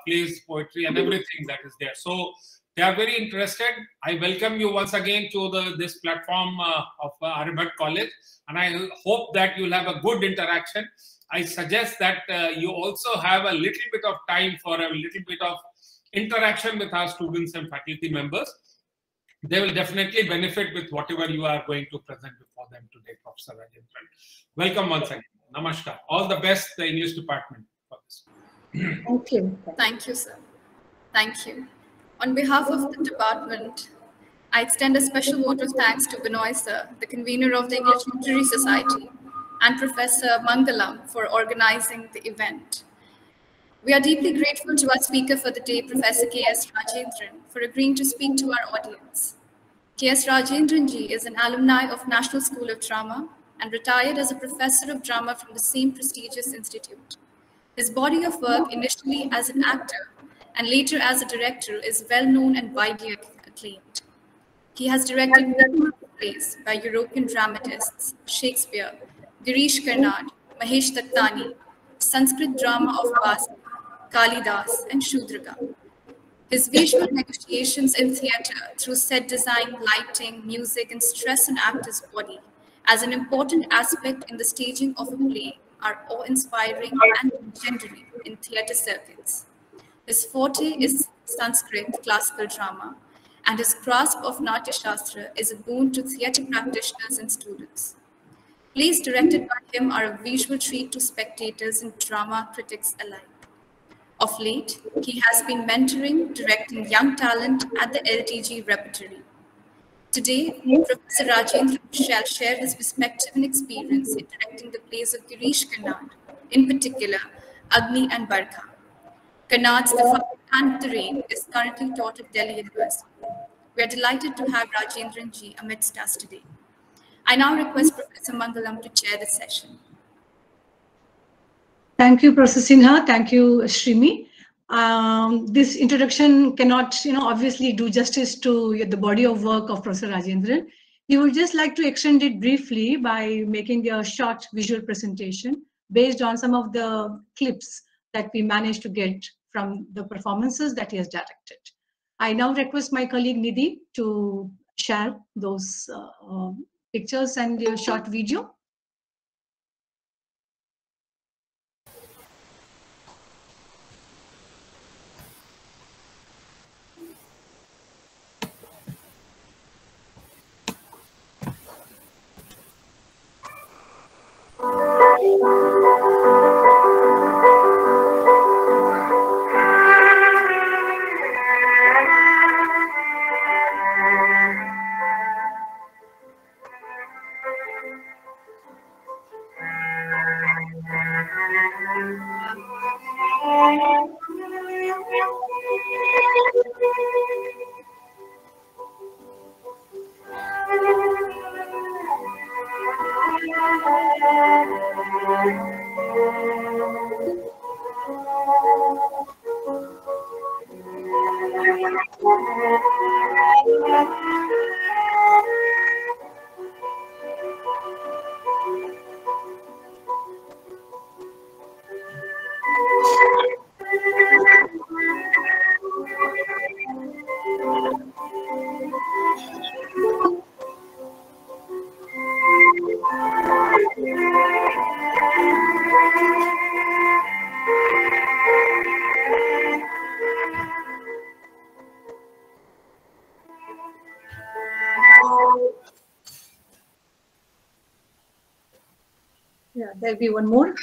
plays, poetry, and everything that is there. So they are very interested. I welcome you once again to this platform of Aryabhat College, and I hope that you'll have a good interaction. I suggest that you also have a little bit of time for a little bit of interaction with our students and faculty members. They will definitely benefit with whatever you are going to present before them today, Professor Rajendran. Welcome once again. Namaskar. All the best, the English department, for this. Thank you. Thank you, sir. Thank you. On behalf of the department, I extend a special vote of thanks to Binoy sir, the convener of the English Literary Society, and Professor Mangalam for organizing the event. We are deeply grateful to our speaker for the day, Professor K.S. Rajendran, for agreeing to speak to our audience. K.S. Rajendran ji is an alumni of National School of Drama and retired as a professor of drama from the same prestigious institute. His body of work, initially as an actor and later as a director, is well known and widely acclaimed. He has directed numerous plays by European dramatists, Shakespeare, Girish Karnad, Mahesh Dattani, Sanskrit drama of Basi, Kalidas, and Shudraka. His visual negotiations in theatre through set design, lighting, music, and stress on actor's body as an important aspect in the staging of a play are awe-inspiring and legendary in theatre circuits. His forte is Sanskrit classical drama, and his grasp of Natya Shastra is a boon to theatre practitioners and students. Plays directed by him are a visual treat to spectators and drama critics alike. Of late, he has been mentoring, directing young talent at the LTG repertory. Today, Professor Rajendran shall share his perspective and experience in directing the plays of Girish Karnad, in particular, Agni and Barkha. Karnad's The Fire and the Rain is currently taught at Delhi University. We are delighted to have Rajendran ji amidst us today. I now request Professor Mangalam to chair the session. Thank you, Professor Sinha. Thank you, Shrimi. This introduction cannot, obviously do justice to the body of work of Professor Rajendran. We would just like to extend it briefly by making a short visual presentation based on some of the clips that we managed to get from the performances that he has directed. I now request my colleague Nidhi to share those pictures and a short video. Yeah, there'll be one more.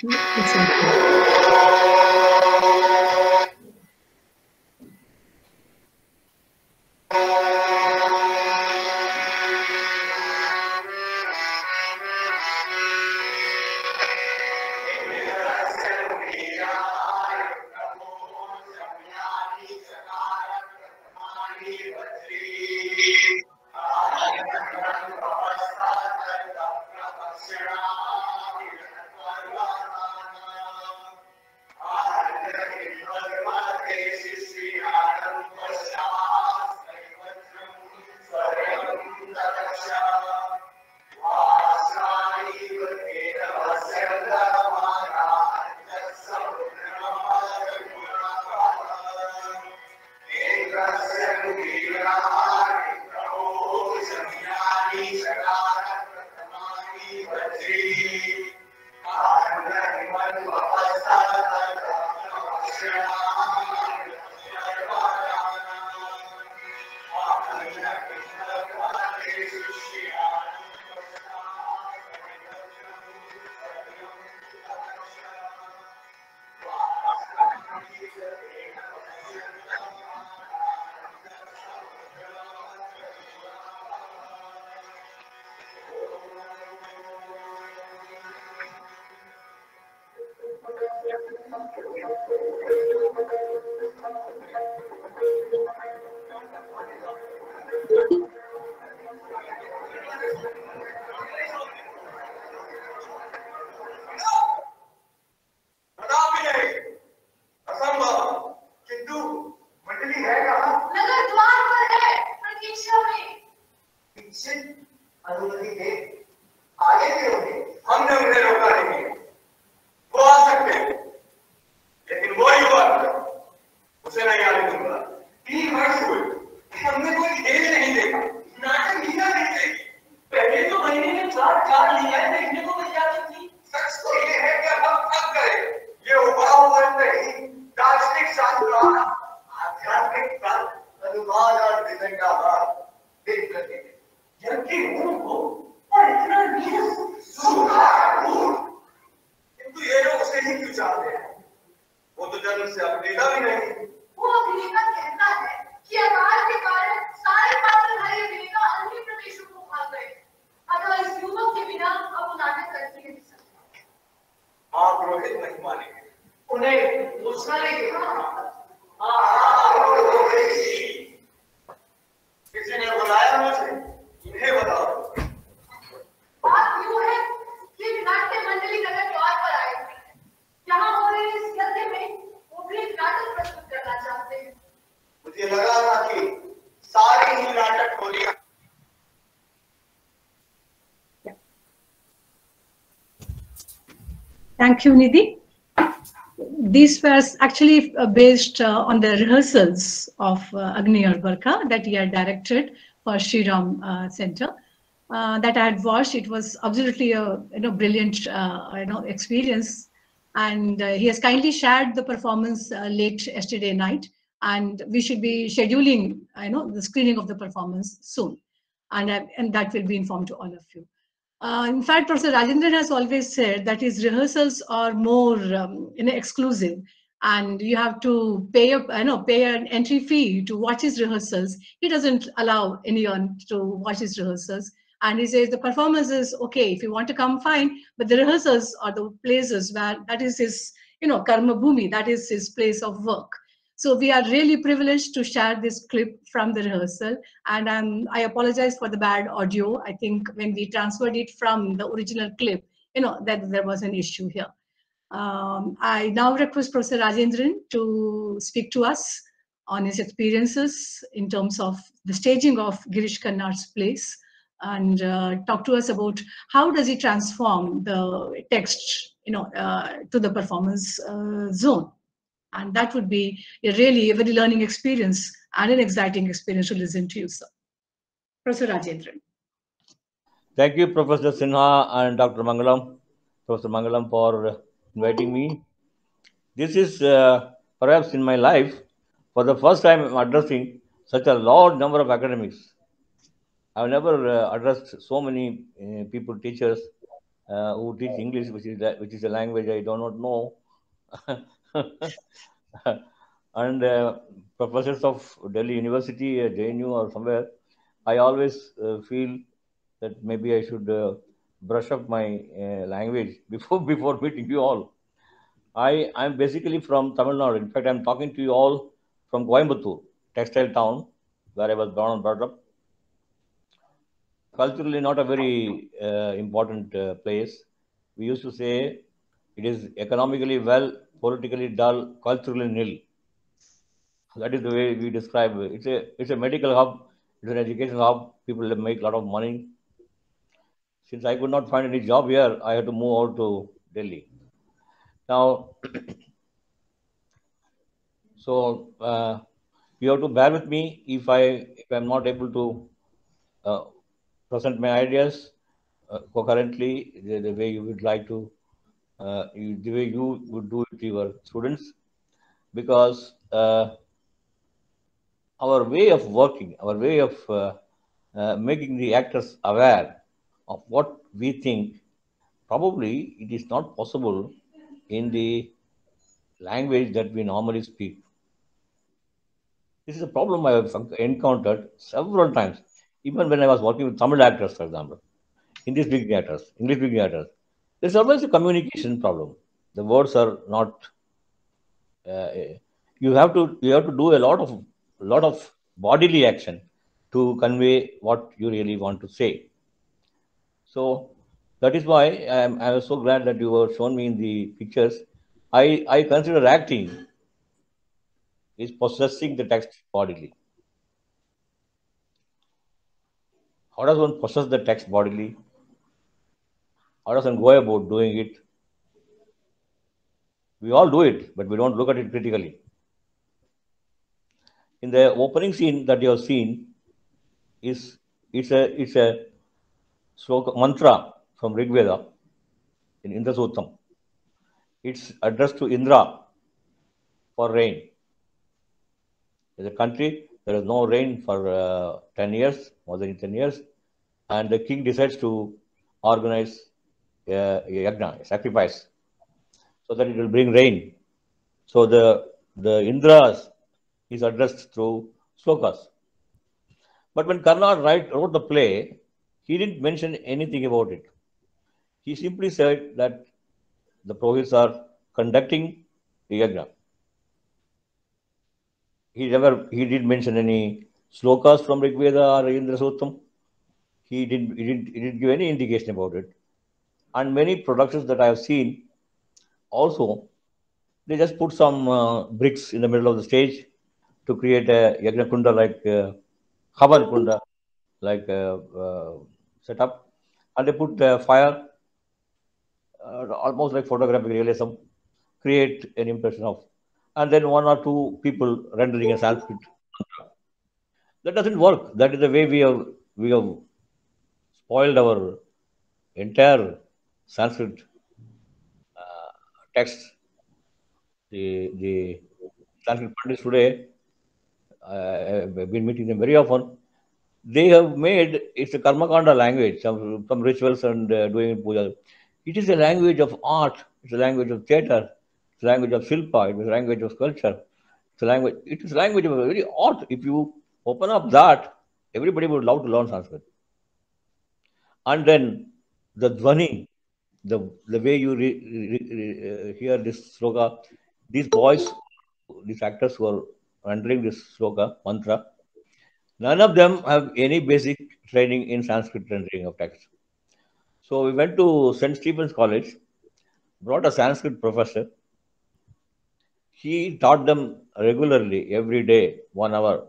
Thank you, Nidhi. These were actually based on the rehearsals of Agni Barkha that he had directed for Sri Ram Center. That I had watched. It was absolutely a brilliant experience, and he has kindly shared the performance late yesterday night, and we should be scheduling the screening of the performance soon, and that will be informed to all of you. In fact, Professor Rajendran has always said that his rehearsals are more exclusive, and you have to pay an entry fee to watch his rehearsals. He doesn't allow anyone to watch his rehearsals, and he says the performance is okay. If you want to come, fine, but the rehearsals are the places where that is his karma bhumi, that is his place of work. So we are really privileged to share this clip from the rehearsal, and I apologize for the bad audio. I think when we transferred it from the original clip, that there was an issue here. I now request Professor Rajendran to speak to us on his experiences in terms of the staging of Girish Karnad's plays, and talk to us about how does he transform the text, to the performance zone. And that would be a really very learning experience and an exciting experience to listen to you, sir. Professor Rajendran. Thank you, Professor Sinha and Dr. Mangalam, Professor Mangalam, for inviting me. This is perhaps in my life, for the first time I'm addressing such a large number of academics. I've never addressed so many people, teachers who teach English, which is a language I do not know. And professors of Delhi University, JNU or somewhere, I always feel that maybe I should brush up my language before meeting you all. I'm basically from Tamil Nadu. In fact, I'm talking to you all from Coimbatore, textile town, where I was born and brought up. Culturally, not a very important place. We used to say it is economically well, politically dull, culturally nil. That is the way we describe it. It's a medical hub, it's an education hub. People make a lot of money. Since I could not find any job here, I had to move out to Delhi. Now, so you have to bear with me if I'm not able to present my ideas coherently the way you would like to, the way you would do it to your students. because our way of working, our way of making the actors aware of what we think, probably it is not possible in the language that we normally speak. This is a problem I have encountered several times, even when I was working with Tamil actors, for example, Hindi speaking actors, English speaking actors. There's always a communication problem. The words are not. Uh, you have to do a lot of bodily action to convey what you really want to say. So that is why I was so glad that you were shown me in the pictures. I consider acting is possessing the text bodily. How does one possess the text bodily? How does one go about doing it? We all do it, but we don't look at it critically. In the opening scene that you have seen, it's a sloka mantra from Rig Veda in Indra Suttam. It's addressed to Indra for rain. In the country, there is no rain for 10 years, more than 10 years, and the king decides to organize a yagna, a sacrifice, so that it will bring rain. So the Indras is addressed through slokas. But when Karna wrote the play, he didn't mention anything about it. He simply said that the Purohits are conducting the yagna. He didn't mention any slokas from Rig Veda or Indra Suttam. He didn't give any indication about it. And many productions that I have seen, also, they just put some bricks in the middle of the stage to create a yagna kunda like Havan kunda like setup, and they put fire, almost like photographic realism, create an impression of, and then one or two people rendering a Sanskrit. That doesn't work. That is the way we have spoiled our entire Sanskrit text. The Sanskrit Pandits today, I've been meeting them very often. They have made it's a Karmakanda language, some rituals and doing puja. It is a language of art. It's a language of theatre. It's a language of Shilpa. It is a language of sculpture. It is a language of a very art. If you open up that, everybody would love to learn Sanskrit. And then the dhvani, the way you hear this sloka, these boys, these actors who are rendering this sloka mantra, none of them have any basic training in Sanskrit rendering of text. So we went to St. Stephen's College, brought a Sanskrit professor. He taught them regularly every day, 1 hour.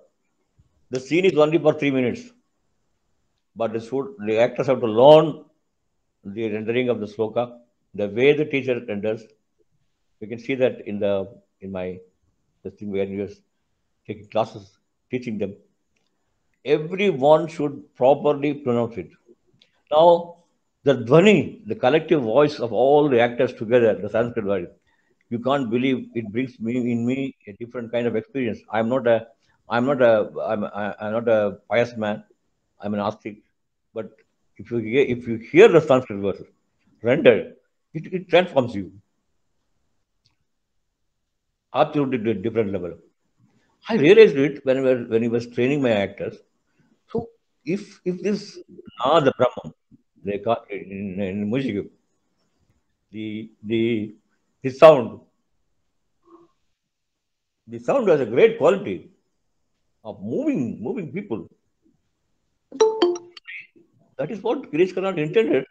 The scene is only for 3 minutes, but the actors have to learn the rendering of the sloka, the way the teacher renders. You can see that in my this thing where he was taking classes, teaching them. Everyone should properly pronounce it. Now, the dhvani, the collective voice of all the actors together, the Sanskrit voice, you can't believe it brings in me a different kind of experience. I'm not a pious man. I'm an ascetic. But if you hear the Sanskrit verses rendered, it transforms you. Absolutely to a different level. I realized it when he was training my actors. So if this the Brahman, they got in music, the sound has a great quality of moving people. That is what Girish Karnad intended,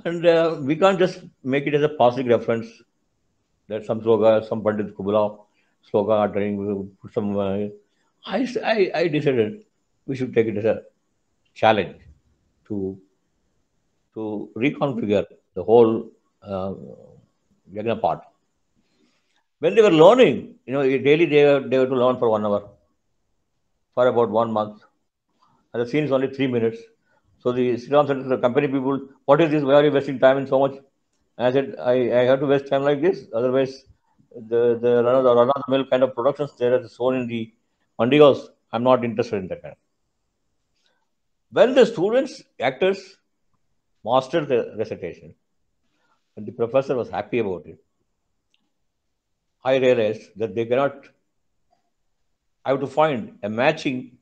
and we can't just make it as a passing reference that some sloga, some Pandit Kubla sloga are trying some. I decided we should take it as a challenge to reconfigure the whole yagna part. When they were learning, daily they were to learn for 1 hour for about 1 month, and the scene is only 3 minutes. So the Sriram Center, the company people, what is this? Why are you wasting time and so much? And I said, I have to waste time like this, otherwise the run-of-the-mill kind of productions there are shown in the Mandigos. I'm not interested in that kind. When the students, actors, mastered the recitation, and the professor was happy about it, I realized that they cannot. I have to find a matching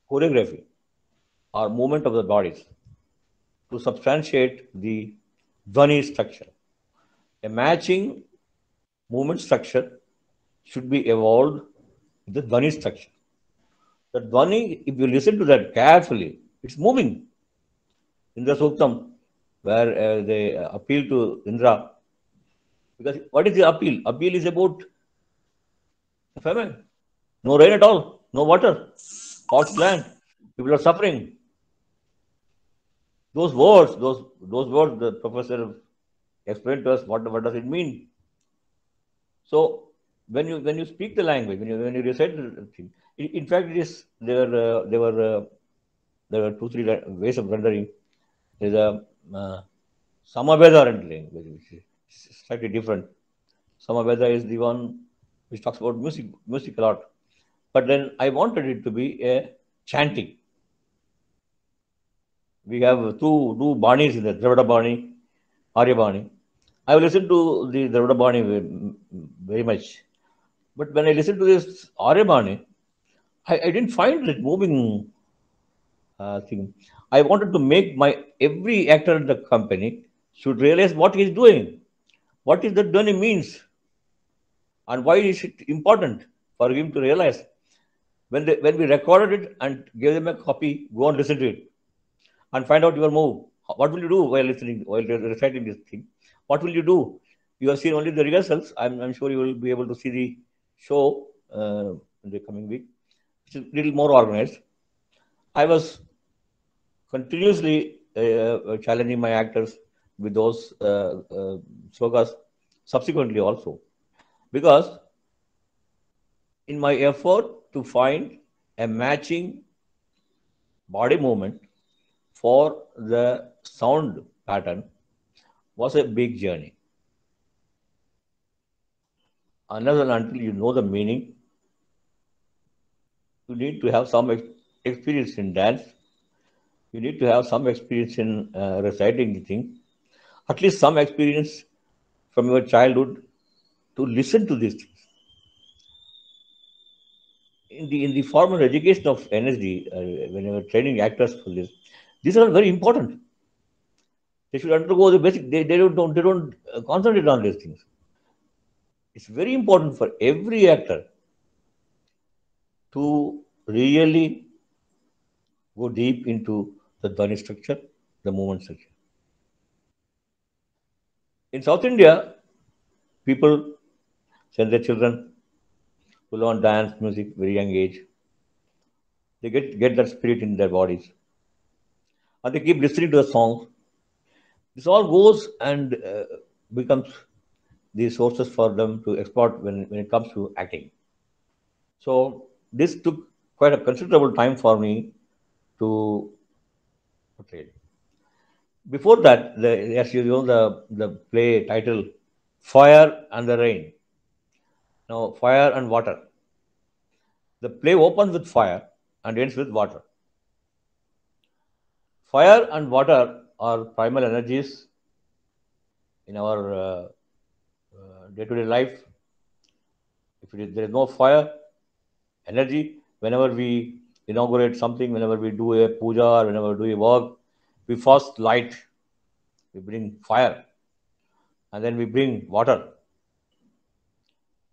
choreography or movement of the bodies to substantiate the dhvani structure. A matching movement structure should be evolved with the dhvani structure. The dhvani, if you listen to that carefully, it's moving. Indra Suktam, where they appeal to Indra. Because what is the appeal? Appeal is about famine. No rain at all, no water, hot land. People are suffering. Those words, those words, the professor explained to us what does it mean. So when you speak the language, when you recite the thing, in fact, it is there were 2-3 ways of rendering. There's a Samaveda rendering, which is slightly different. Samaveda is the one which talks about music a lot. But then I wanted it to be a chanting. We have two Banis in the Dravida Bani, Arya Bani. I have listened to the Dravida Bani very much. But when I listened to this Arya Bani, I didn't find it moving thing. I wanted to make every actor in the company should realize what he's doing, what is that dhvani means, and why is it important for him to realize. When we recorded it and gave them a copy, go and listen to it and find out your move. What will you do while reciting this thing? What will you do? You have seen only the rehearsals. I'm sure you will be able to see the show in the coming week, which is a little more organized. I was continuously challenging my actors with those slokas subsequently also, because in my effort to find a matching body movement for the sound pattern was a big journey. Unless and until you know the meaning, you need to have some experience in dance. You need to have some experience in reciting the thing, at least some experience from your childhood to listen to these things. In the formal education of energy, when you are training actors for this, these are very important. They should undergo the basic. They don't concentrate on these things. It's very important for every actor to really go deep into the dhvani structure, the movement structure. In South India, people send their children to learn dance, music, very young age. They get that spirit in their bodies, and they keep listening to the songs. This all goes and becomes the sources for them to exploit when it comes to acting. So this took quite a considerable time for me to portray. Before that, as you know, the play title, Fire and the Rain. Now, fire and water. The play opens with fire and ends with water. Fire and water are primal energies in our day-to-day life. If there is no fire, energy, whenever we inaugurate something, whenever we do a puja, or whenever we do a work, we first light, we bring fire, and then we bring water,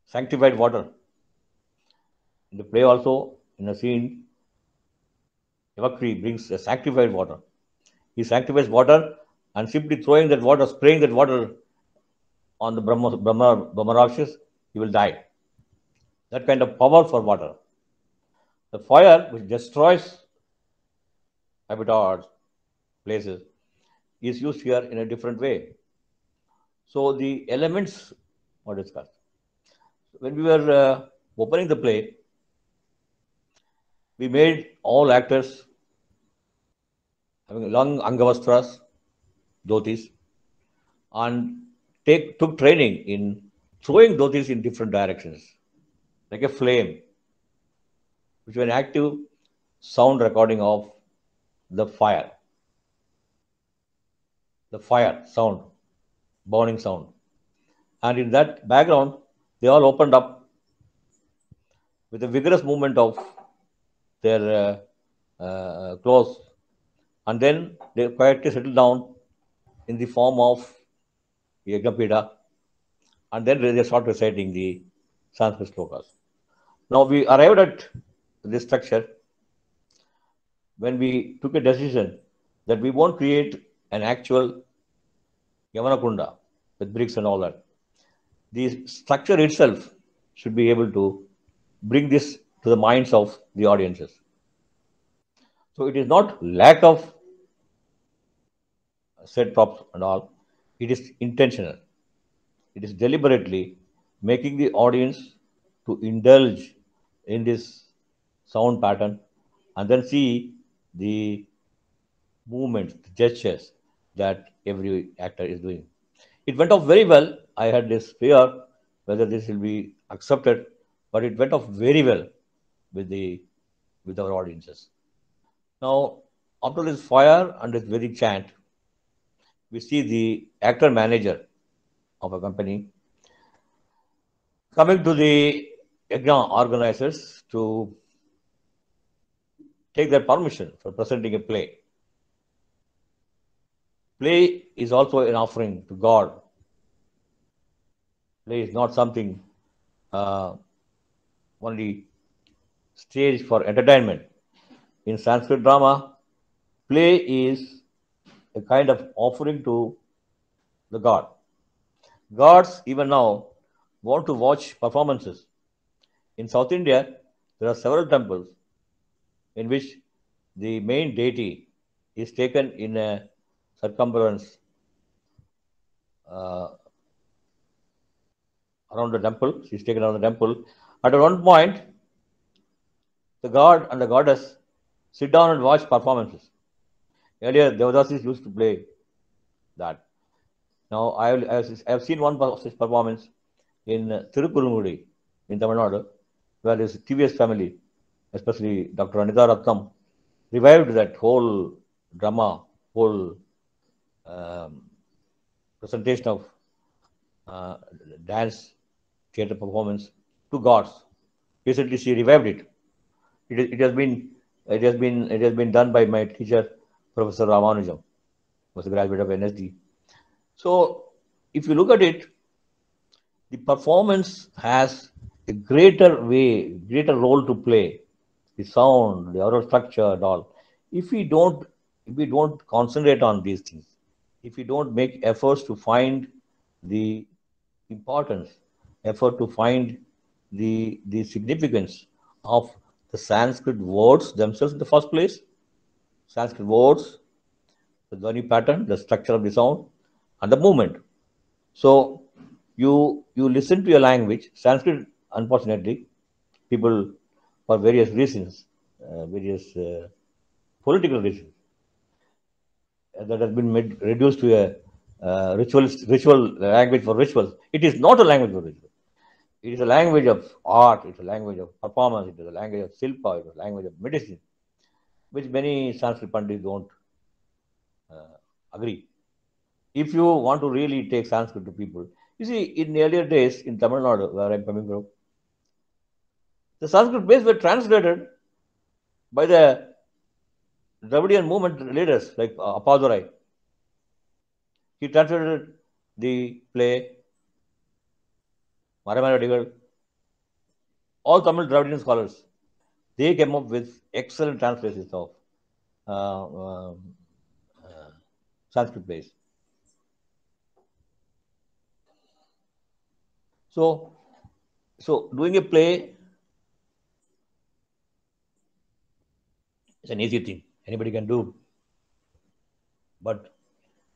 sanctified water. In the play also, in a scene, Devakri brings a sanctified water. He sanctifies water and simply throwing that water, spraying that water on the Brahma Rakshas, he will die. That kind of power for water. The fire, which destroys habitats, places, is used here in a different way. So the elements were discussed. When we were opening the play, we made all actors having long angavastras, dhotis, and took training in throwing dhotis in different directions, like a flame, which is an active sound recording of the fire sound, burning sound. And in that background, they all opened up with a vigorous movement of their clothes. And then they quietly settled down in the form of Yajnapida. And then they start reciting the Sanskrit slokas. Now we arrived at this structure when we took a decision that we won't create an actual Yamanakunda with bricks and all that. The structure itself should be able to bring this to the minds of the audiences. So it is not lack of set props and all, it is intentional. It is deliberately making the audience to indulge in this sound pattern and then see the movements, the gestures that every actor is doing. It went off very well. I had this fear whether this will be accepted, but it went off very well with our audiences. Now, after this fire and this Vedic chant, we see the actor manager of a company coming to the exam organizers to take their permission for presenting a play. Play is also an offering to God. Play is not something only staged for entertainment. In Sanskrit drama, play is a kind of offering to the God. Gods even now want to watch performances. In South India, there are several temples in which the main deity is taken in a circumference around the temple. She is taken around the temple. At one point, the god and the goddess sit down and watch performances. Earlier, Devadasis used to play that. Now, I have seen one such performance in Tirupurungudi in Tamil Nadu, where this TVS family, especially Dr. Anitha Ratnam, revived that whole drama, whole presentation of dance theatre performance to gods. Recently, she revived it. It has been done by my teacher, Professor Ramanujam, was a graduate of NSD. So, if you look at it, the performance has a greater role to play. The sound, the oral structure, and all. If we don't concentrate on these things, if we don't make efforts to find the importance, effort to find the significance of the Sanskrit words themselves in the first place, Sanskrit words, the dhvani pattern, the structure of the sound, and the movement. So you listen to your language. Sanskrit, unfortunately, people for various reasons, various political reasons, that has been reduced to a ritual language for rituals. It is not a language for rituals. It is a language of art. It's a language of performance. It is a language of silpa. It is a language of medicine, which many Sanskrit pandits don't agree. If you want to really take Sanskrit to people, you see, in earlier days in Tamil Nadu, where I'm coming from, the Sanskrit plays were translated by the Dravidian movement leaders like Appadurai. He translated the play, Maramayadigal, all Tamil Dravidian scholars. They came up with excellent translations of Sanskrit plays. So doing a play is an easy thing. Anybody can do. But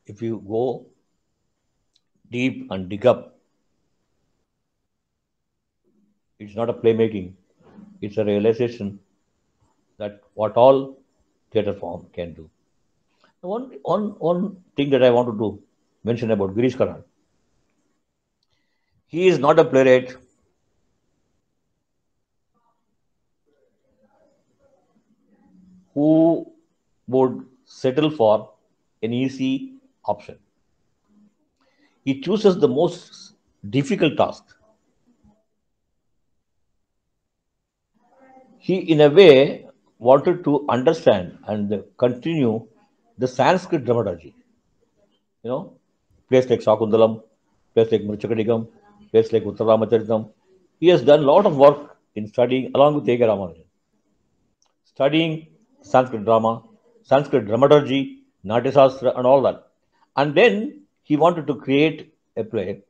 if you go deep and dig up, it's not a playmaking. It's a realization that what all theatre form can do. One thing that I want to mention about Girish Karnad. He is not a playwright who would settle for an easy option. He chooses the most difficult task. He, in a way, wanted to understand and continue the Sanskrit dramaturgy. You know, place like Shakuntalam, place like Mrichakatikam, place like Uttarramacharitam. He has done a lot of work in studying, along with Eka Ramanujan, studying Sanskrit drama, Sanskrit dramaturgy, Natyasastra, and all that. And then he wanted to create a play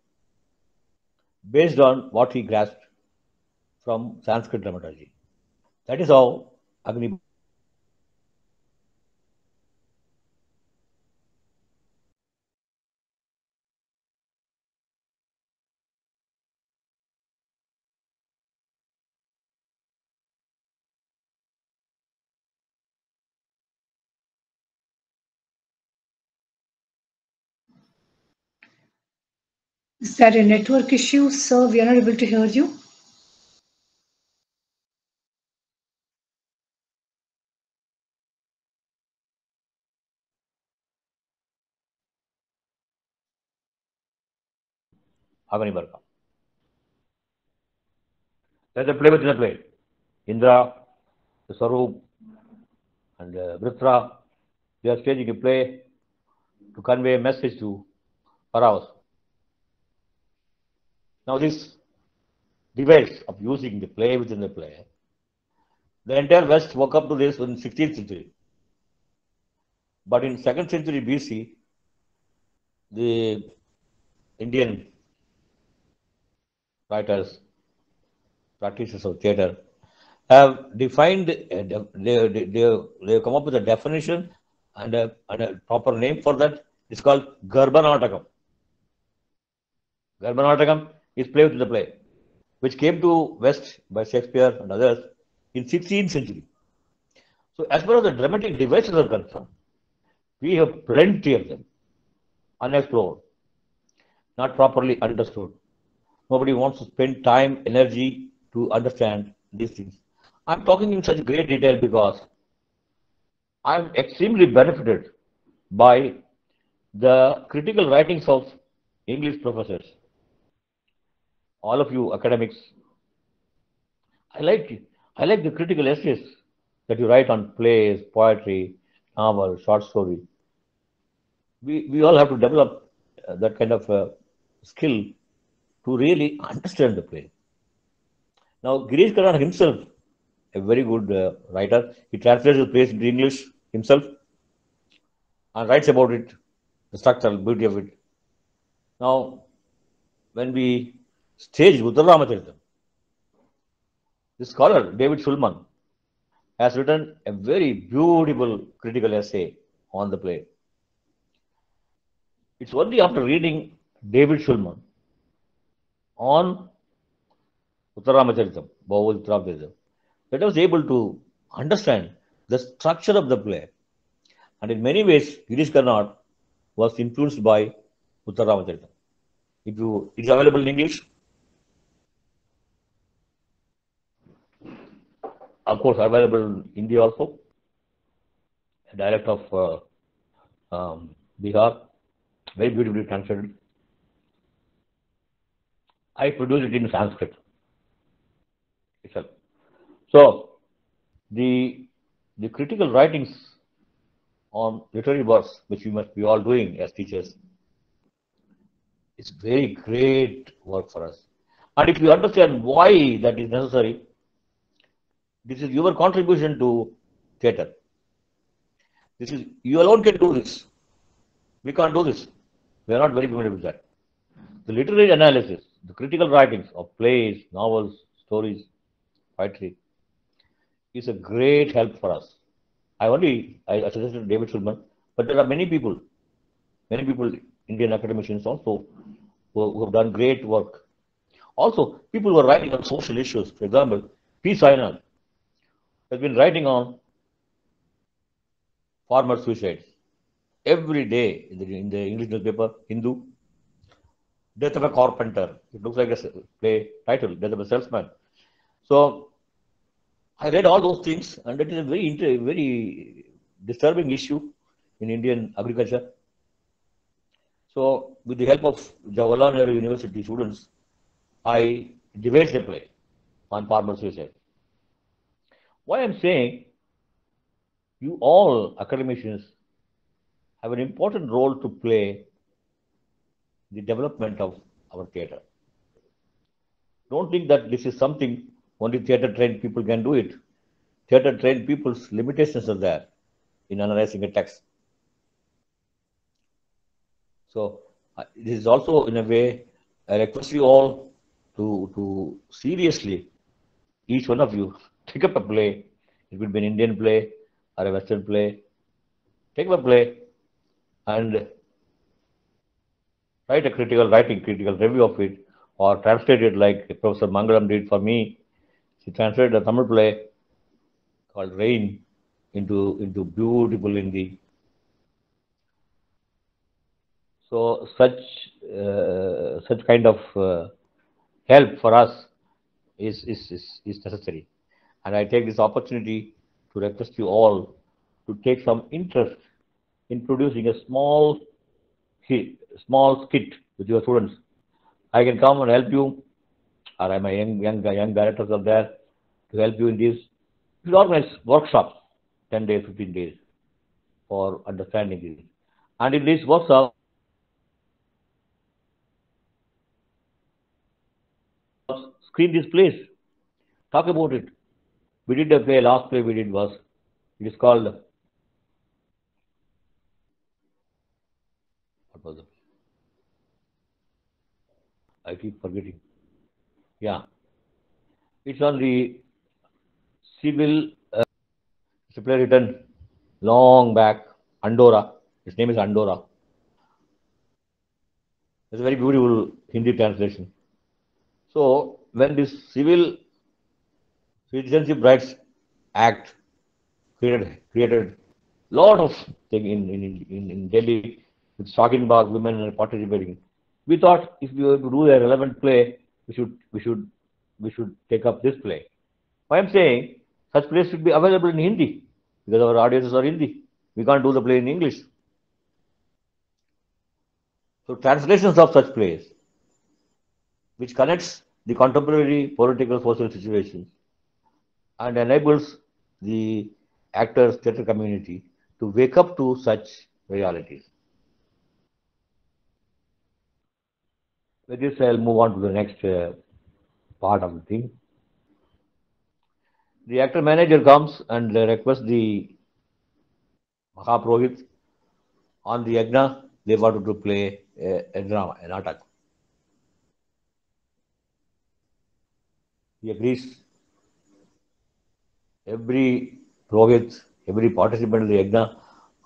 based on what he grasped from Sanskrit dramaturgy. That is how Agni. Is there a network issue, sir? We are not able to hear you. Agni Barka. There's a play within a play. Indra, the Sarup, and Vritra, they are staging a play to convey a message to Paravas. Now, this device of using the play within the play, the entire West woke up to this in 16th century. But in 2nd century BC, the Indian writers, practitioners of theatre, have defined, they have come up with a definition and a proper name for that. It's called Garbhanatakam. Garbhanatakam is play within the play, which came to West by Shakespeare and others in 16th century. So as far as the dramatic devices are concerned, we have plenty of them, unexplored, not properly understood. Nobody wants to spend time, energy to understand these things. I'm talking in such great detail because I'm extremely benefited by the critical writings of English professors. All of you academics, I like the critical essays that you write on plays, poetry, novel, short story. We all have to develop that kind of skill to really understand the play. Now, Girish Karnad himself, a very good writer, he translates the plays into English himself and writes about it, the structural beauty of it. Now, when we stage Uttarramacharitam, the scholar David Shulman has written a very beautiful critical essay on the play. It's only after reading David Shulman on Uttarramacharitam, Bhagavad Uttarramacharitam, that I was able to understand the structure of the play. And in many ways, Girish Karnad was influenced by Uttarramacharitam. It's available in English. Of course, available in Hindi also, a dialect of Bihar, very beautifully translated. I produced it in Sanskrit itself. So, the critical writings on literary works, which we must be all doing as teachers, is very great work for us. And if you understand why that is necessary, this is your contribution to theatre. You alone can do this. We can't do this. We are not very familiar with that. The literary analysis, the critical writings of plays, novels, stories, poetry is a great help for us. I suggested David Shulman, but there are many people, Indian academicians also, who have done great work. Also, people who are writing on social issues. For example, P. Sainal has been writing on farmer suicides every day in the English newspaper, Hindu. Death of a Carpenter. It looks like a play title, Death of a Salesman. So I read all those things, and it is a very disturbing issue in Indian agriculture. So, with the help of Jawaharlal Nehru University students, I devised a play on farmer suicide. Why I'm saying, you all academicians have an important role to play in the development of our theatre. Don't think that this is something only theatre trained people can do it. Theatre trained people's limitations are there in analyzing a text. So this is also, in a way, I request you all to seriously, each one of you, take up a play. It could be an Indian play or a Western play. Take up a play and write a critical review of it, or translate it like Professor Mangalam did for me. She translated a Tamil play called Rain into beautiful Hindi. So such kind of help for us is necessary, and I take this opportunity to request you all to take some interest in producing a small skit with your students. I can come and help you, or my young directors are there to help you in this. We organize workshops, 10 days, 15 days, for understanding this. And in this workshop, screen this place, talk about it. We did a play, last play we did was, it is called, what was it? I keep forgetting. Yeah. It's on the civil, it's a play written long back, Andorra. His name is Andorra. It's a very beautiful Hindi translation. So when this Civil Citizenship Rights Act created lot of thing in Delhi, it's talking about women and participating. We thought if we were to do a relevant play, we should take up this play. Why I'm saying such plays should be available in Hindi, because our audiences are Hindi. We can't do the play in English. So translations of such plays, which connects the contemporary political social situations and enables the actors, theatre community to wake up to such realities. With this, I'll move on to the next part of the thing. The actor manager comes and requests the Mahapurohit on the Yagna. They wanted to play a drama, an natak. He agrees. Every Purohit, every participant in the Yagna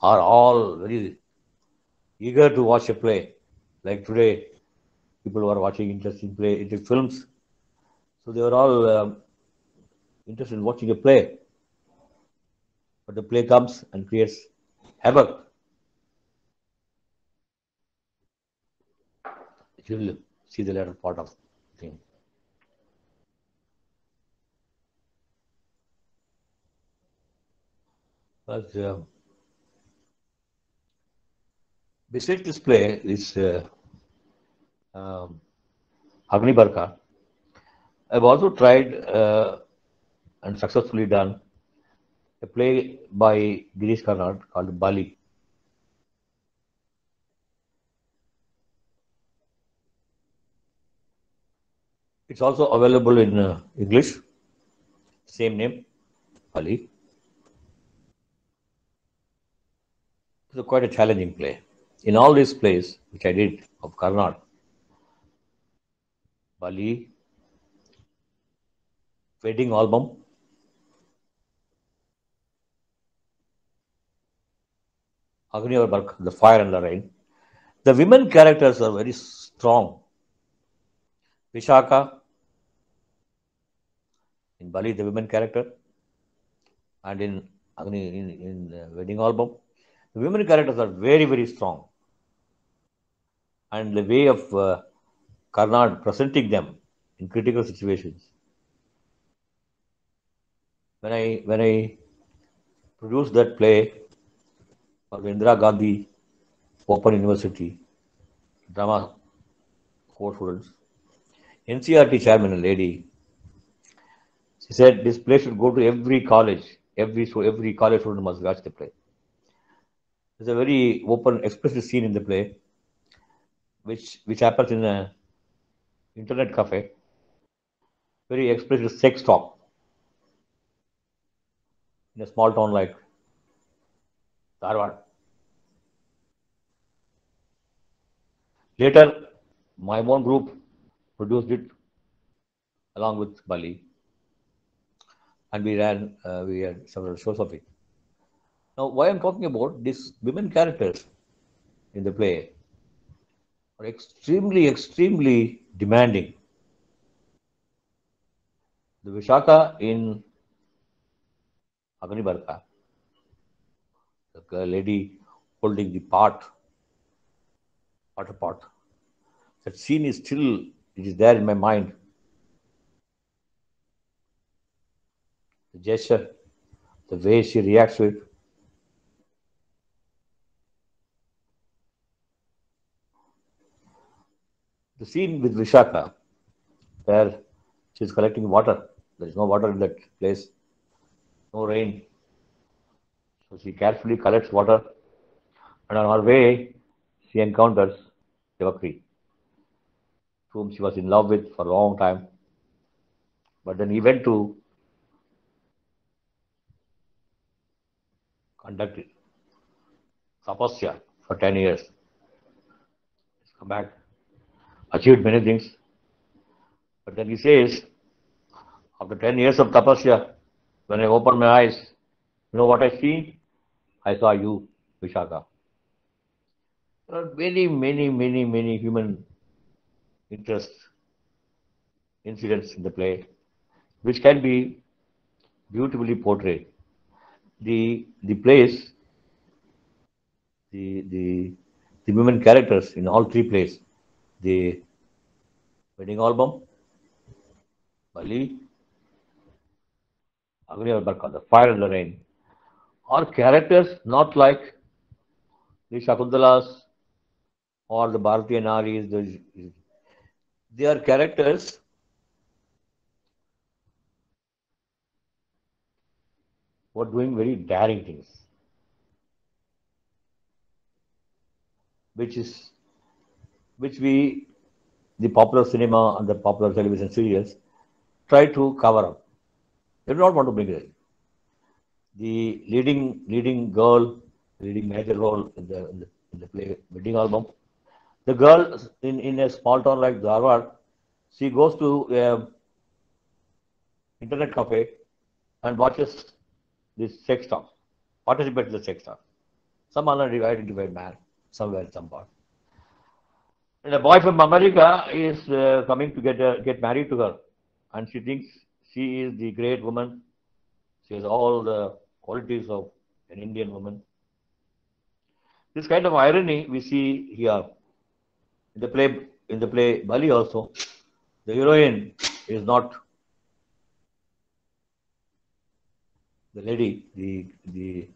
are all very eager to watch a play. Like today, people who are watching interesting films. So they were all interested in watching a play. But the play comes and creates havoc. You will see the latter part of the thing. But besides this play, this Agni Barka, I've also tried and successfully done a play by Girish Karnad called Bali. It's also available in English, same name, Bali. It's quite a challenging play. In all these plays which I did of Karnad, Bali, Wedding Album, Agni or Barka, The Fire and the Rain, the women characters are very strong. Vishaka, in Bali, the women character, and in Agni, in the Wedding Album, the women characters are very strong. And the way of Karnad presenting them in critical situations. When I produced that play for the Indira Gandhi Open University drama course students, NCRT chairman, a lady, she said this play should go to every college. Every college student must watch the play. There's a very open, explicit scene in the play, which happens in a internet cafe. Very explicit sex talk in a small town like Dharwad. Later, my own group produced it along with Bali, and we had several shows of it. Now, why I'm talking about these women characters in the play are extremely, extremely demanding. The Vishaka in Agni Barka, the lady holding the water pot. That scene is still, it is there in my mind. The gesture, the way she reacts to it. The scene with Vishaka, where she is collecting water. There is no water in that place, no rain. So she carefully collects water, and on her way, she encounters Devakri, whom she was in love with for a long time. But then he went to conduct tapasya for 10 years. He's come back, achieved many things. But then he says, after 10 years of tapasya, when I opened my eyes, you know what I see? I saw you, Vishaka. There are many, many, many, many human interest incidents in the play, which can be beautifully portrayed. The plays, the women characters in all three plays, the wedding album, Bali, Agni or Barka, the fire and the rain, are characters not like the Shakuntalas or the Bharatiya Naris. They are characters who are doing very daring things, which we, the popular cinema and the popular television serials, try to cover up. They do not want to bring it. The leading girl, leading major role in the play wedding album. The girl in a small town like Dharwad, she goes to a internet cafe and watches this sex talk, participates in the sex talk. Some unidentified man somewhere in some part. And a boy from America is coming to get married to her, and she thinks she is the great woman. She has all the qualities of an Indian woman. This kind of irony we see here in the play Bali also. The heroine is not the lady, the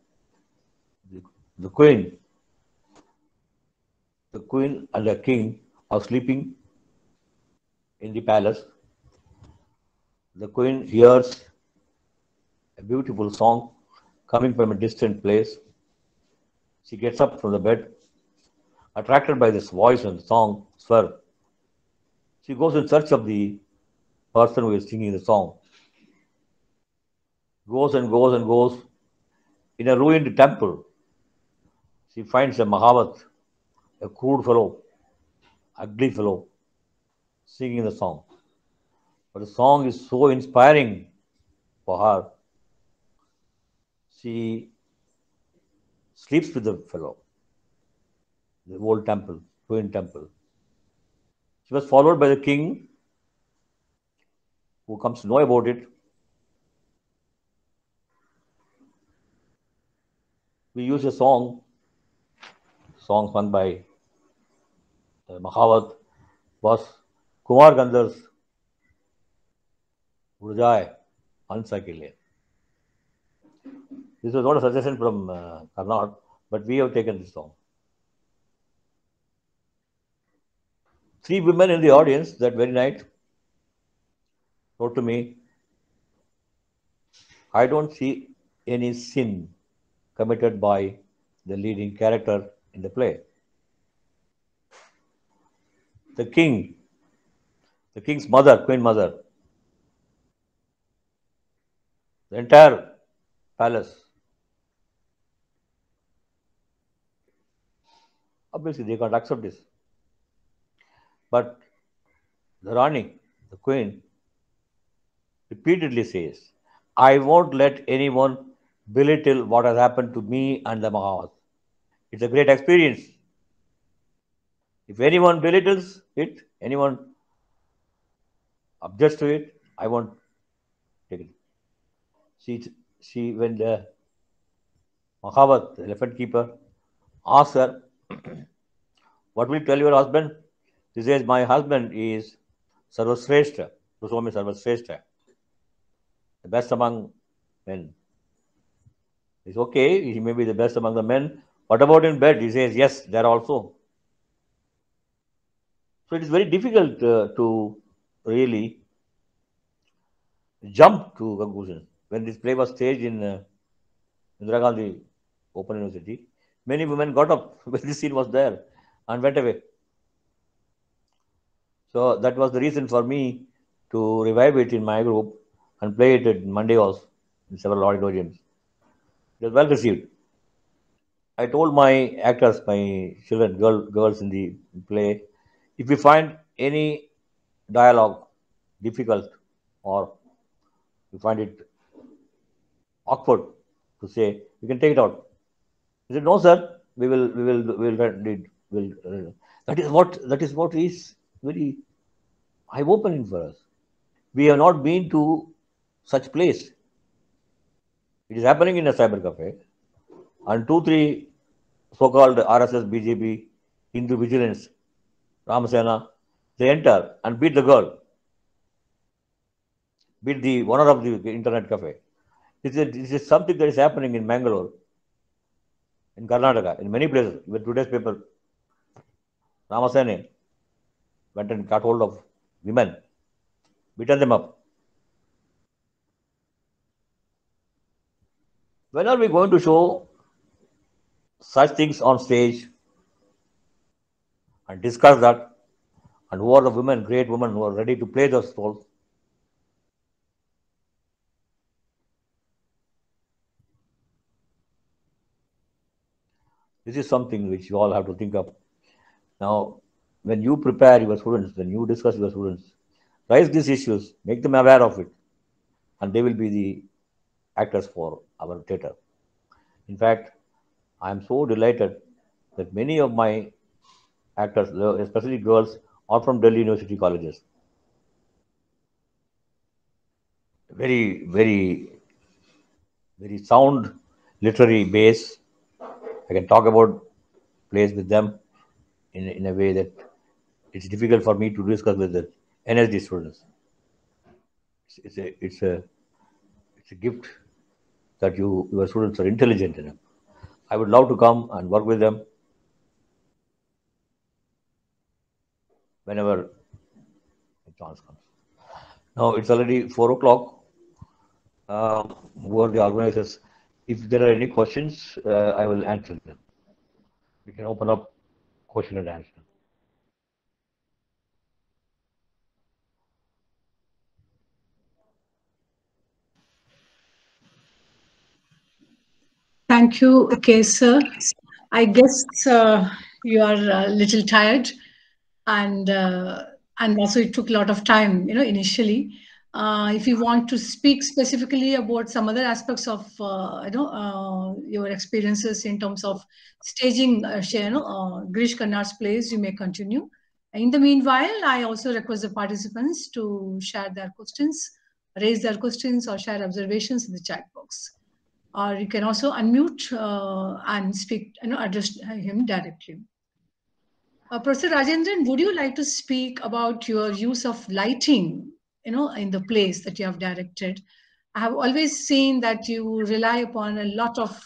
queen. The queen and the king are sleeping in the palace. The queen hears a beautiful song coming from a distant place. She gets up from the bed, attracted by this voice and song, Swar. She goes in search of the person who is singing the song. Goes and goes and goes. In a ruined temple, she finds a Mahavat, a crude fellow, ugly fellow, singing the song. But the song is so inspiring for her. She sleeps with the fellow, the old temple, ruined temple. She was followed by the king, who comes to know about it. We use a song sung by Mahavat, was Kumar Gandharva उड़ जाए हंसा के लिए. This was not a suggestion from Karnal, but we have taken this song. 3 women in the audience that very night wrote to me, I don't see any sin committed by the leading character in the play. The king's mother, Queen Mother, the entire palace. Obviously, they can't accept this. But the Rani, the Queen, repeatedly says, I won't let anyone belittle what has happened to me and the Mahabharata. It's a great experience. If anyone belittles it, anyone objects to it, I won't take it. She when the Mahabharata, the elephant keeper, asked her, what will you tell your husband? He says, my husband is Sarvasreshta, Swami Sarvasreshta, the best among men. It's okay, he may be the best among the men. What about in bed? He says, yes, there also. So it is very difficult to really jump to conclusions. When this play was staged in Indira Gandhi Open University, many women got up when this scene was there and went away. So that was the reason for me to revive it in my group and play it at Monday Halls in several auditoriums. It was well received. I told my actors, my children, girls in the play, if you find any dialogue difficult or you find it awkward to say, you can take it out. He said, no, sir, we will. That is what is very eye-opening for us. We have not been to such place. It is happening in a cyber cafe, and 2-3 so-called RSS, BJP, Hindu vigilance, Ramasena, they enter and beat the girl, beat the owner of the internet cafe. This is something that is happening in Mangalore, in Karnataka, in many places. Even today's paper, Ramasena went and got hold of women, beaten them up. When are we going to show such things on stage and discuss that? And who are the women, great women who are ready to play those roles? This is something which you all have to think of. Now, when you prepare your students, when you discuss your students, raise these issues, make them aware of it, and they will be the actors for our theatre. In fact, I am so delighted that many of my actors, especially girls, are from Delhi University colleges. Very, very, very sound literary base. I can talk about plays with them in a way that it's difficult for me to discuss with the NSD students. It's a gift that your students are intelligent enough. I would love to come and work with them whenever a chance comes. Now it's already 4 o'clock. Who are the organizers? If there are any questions, I will answer them. We can open up question and answer. Thank you, okay, sir. I guess you are a little tired, and also it took a lot of time, initially. If you want to speak specifically about some other aspects of, your experiences in terms of staging, Girish Karnad's plays, you may continue. In the meanwhile, I also request the participants to share their questions, raise their questions, or share observations in the chat box. Or you can also unmute and speak, address him directly. Professor Rajendran, would you like to speak about your use of lighting, in the plays that you have directed? I have always seen that you rely upon a lot of,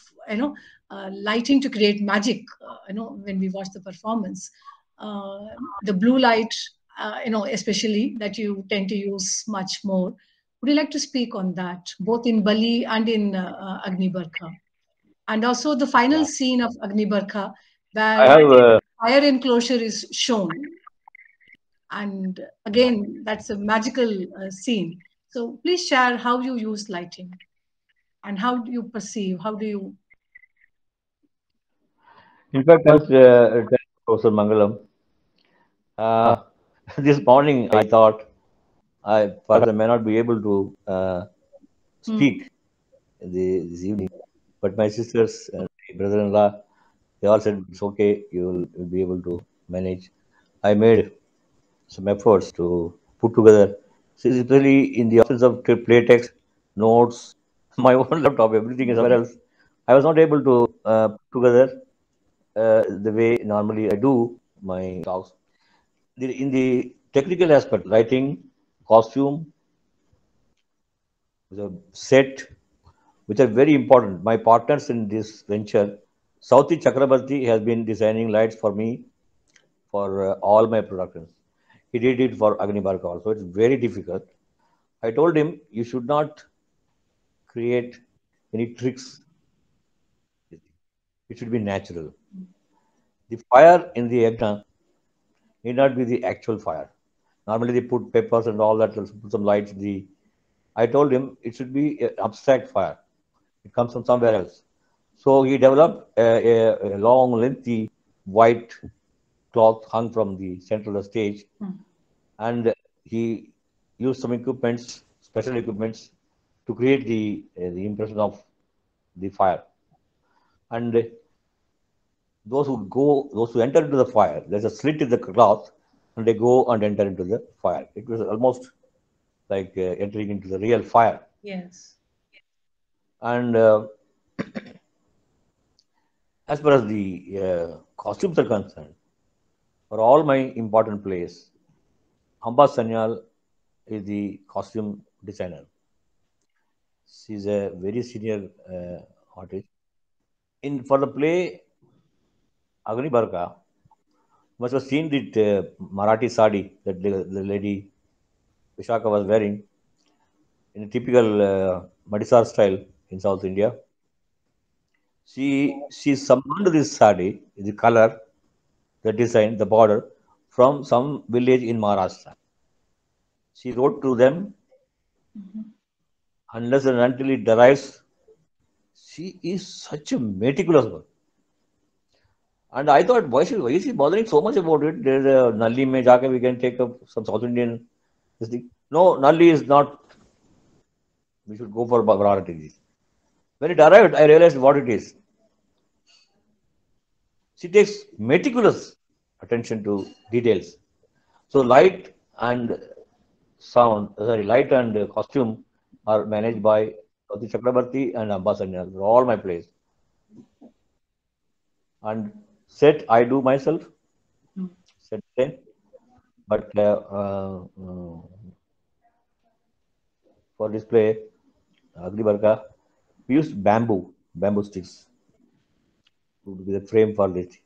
lighting to create magic, when we watch the performance. The blue light, especially that you tend to use much more. Would you like to speak on that, both in Bali and in Agni Barkha? And also the final scene of Agni Barkha, I where have fire enclosure is shown. And again, that's a magical scene. So please share how you use lighting and how do you perceive, how do you... in fact, I was telling Professor Mangalam, this morning I thought perhaps I may not be able to speak this evening, but my sisters and my brother-in-law, they all said it's okay, you'll be able to manage. I made some efforts to put together, especially in the absence of play text, notes, my own laptop, everything is somewhere else. I was not able to put together the way normally I do my talks. In the technical aspect, lighting, costume, the set, which are very important. My partners in this venture, Sauti Chakrabarti, has been designing lights for me for all my productions. He did it for Agni Barkha also. It's very difficult. I told him, you should not create any tricks. It should be natural. The fire in the yajna need not be the actual fire. Normally they put peppers and all that, put some lights. I told him it should be an abstract fire. It comes from somewhere else. So he developed a long, lengthy white cloth hung from the center of the stage, and he used some equipments, special equipments, to create the impression of the fire. And those who enter into the fire, there's a slit in the cloth, and they go and enter into the fire. It was almost like entering into the real fire. Yes. And as far as the costumes are concerned, for all my important plays, Amba Sanyal is the costume designer. She's a very senior artist. For the play Agni Barkha, you must have seen the Marathi sari that the lady Vishaka was wearing in a typical Madisar style in South India. She summoned this sari, the color, the design, the border, from some village in Maharashtra. She wrote to them, unless and until it arrives, she is such a meticulous one. And I thought, why is she bothering so much about it? There's a Nalli mein jaake we can take up some South Indian this thing. No, Nalli is not. We should go for Bharati. When it arrived, I realized what it is. She takes meticulous attention to details. So light and light and costume are managed by Sauti Chakrabarti and Amba Sanyal. They're all my plays. And set I do myself. Set then. But for this play, Agni Barkha, we used bamboo sticks to be the frame for this.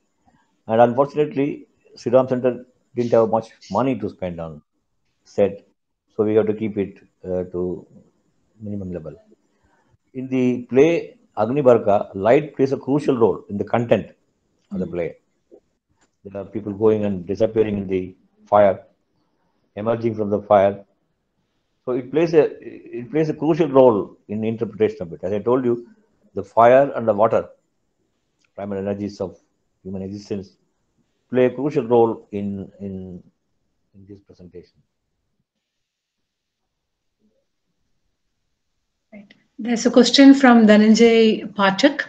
And unfortunately, Sri Ram Center didn't have much money to spend on set, so we have to keep it to minimum level. In the play Agni Barkha, light plays a crucial role in the content of the play. There are people going and disappearing in the fire, emerging from the fire. So it plays a crucial role in the interpretation of it. As I told you, the fire and the water, primal energies of human existence, play a crucial role in this presentation. Right. There's a question from Dhananjay Pathak.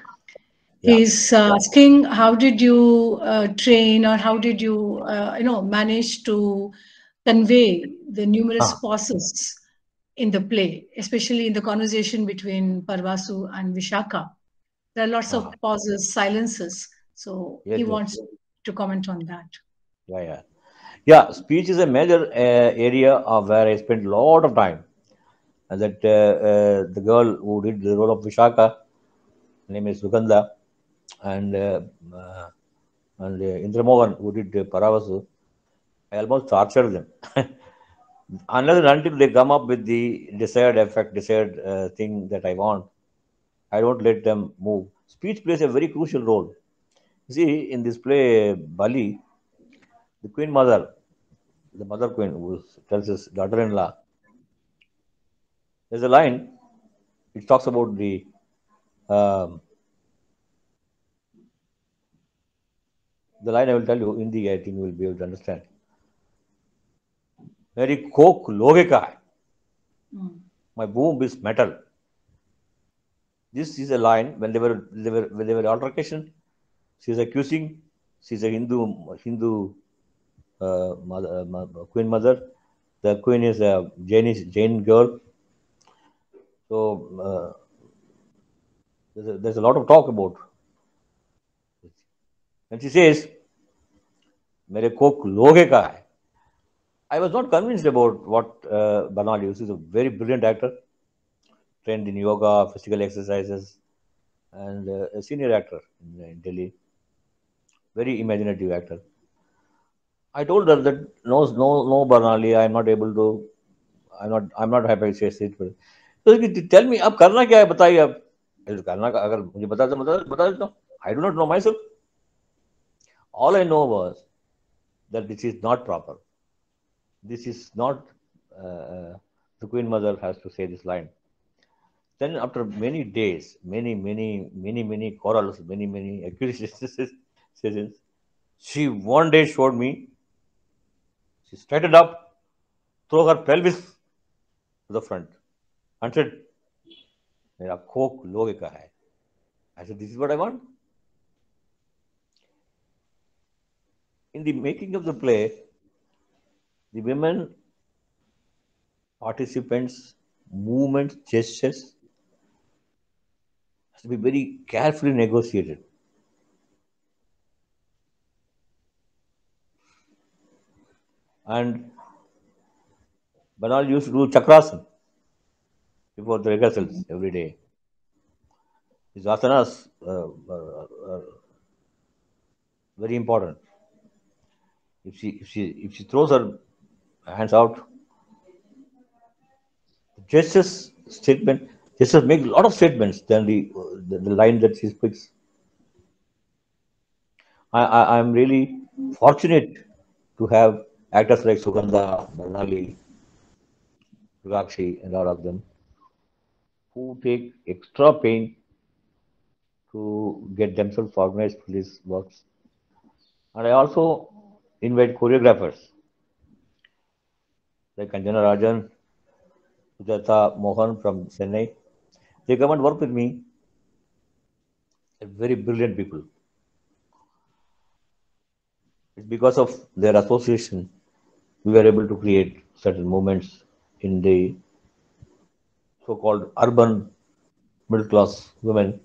He's asking, how did you train, or how did you, manage to convey the numerous pauses in the play, especially in the conversation between Parvasu and Vishaka? There are lots of pauses, silences. So he wants to comment on that. Yeah. Speech is a major area of where I spent a lot of time. And that the girl who did the role of Vishaka, her name is Sugandha, and Indra Mohan who did Paravasu, I almost tortured them. Unless and until they come up with the desired effect, desired thing that I want, I don't let them move. Speech plays a very crucial role. See, in this play, Bali, the Queen Mother, the Mother Queen, who tells his daughter-in-law, there's a line. It talks about um, the line I will tell you. Hindi, I think you will be able to understand. मेरी Coke लोहे का है. My womb is metal. This is a line when they were altercation. She is accusing. She is a Hindu Queen Mother. The queen is a Jain girl. So there's a lot of talk about. And she says, "मेरे Coke लोहे का है." I was not convinced about what Banal used. He's a very brilliant actor, trained in yoga, physical exercises, and a senior actor in Delhi. Very imaginative actor. I told her that no, Banali, I'm not able to. I'm not happy to say it. So tell me, अब करना क्या है बताइए अब. करना का अगर मुझे बता देता हूँ. I do not know myself. All I know was that this is not proper. This is not. The Queen Mother has to say this line. Then after many days, many quarrels, many accusations, she one day showed me. She straightened up, threw her pelvis to the front, and said, "मेरा खोक लोहे का है." I said, "This is what I want." In the making of the play, the women participants' movements, gestures has to be very carefully negotiated. And Banal used to do chakrasana before the rehearsals every day. His asanas are very important. If she throws her hands out, gestures make a lot of statements than the line that she speaks. I'm really fortunate to have actors like Sugandha, Banali, Rakshi, and all of them who take extra pain to get themselves organized for these works. And I also invite choreographers like Anjana Rajan, Sujata Mohan from Chennai. They come and work with me. They're very brilliant people. It's because of their association we were able to create certain moments in the so-called urban middle class women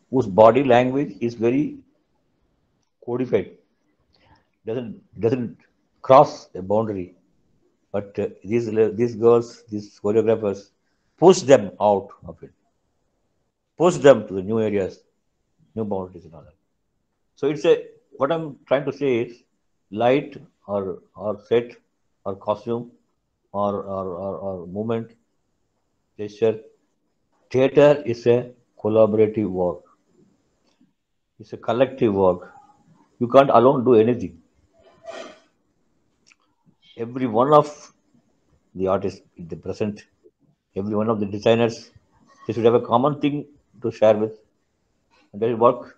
whose body language is very codified, doesn't cross a boundary. But these girls, these choreographers, push them out of it, push them to the new areas, new boundaries, and all that. So it's a what I'm trying to say is light or set or costume or movement, gesture. Theater is a collaborative work. It's a collective work. You can't alone do anything. Every one of the artists in the present, every one of the designers, they should have a common thing to share with, and they will work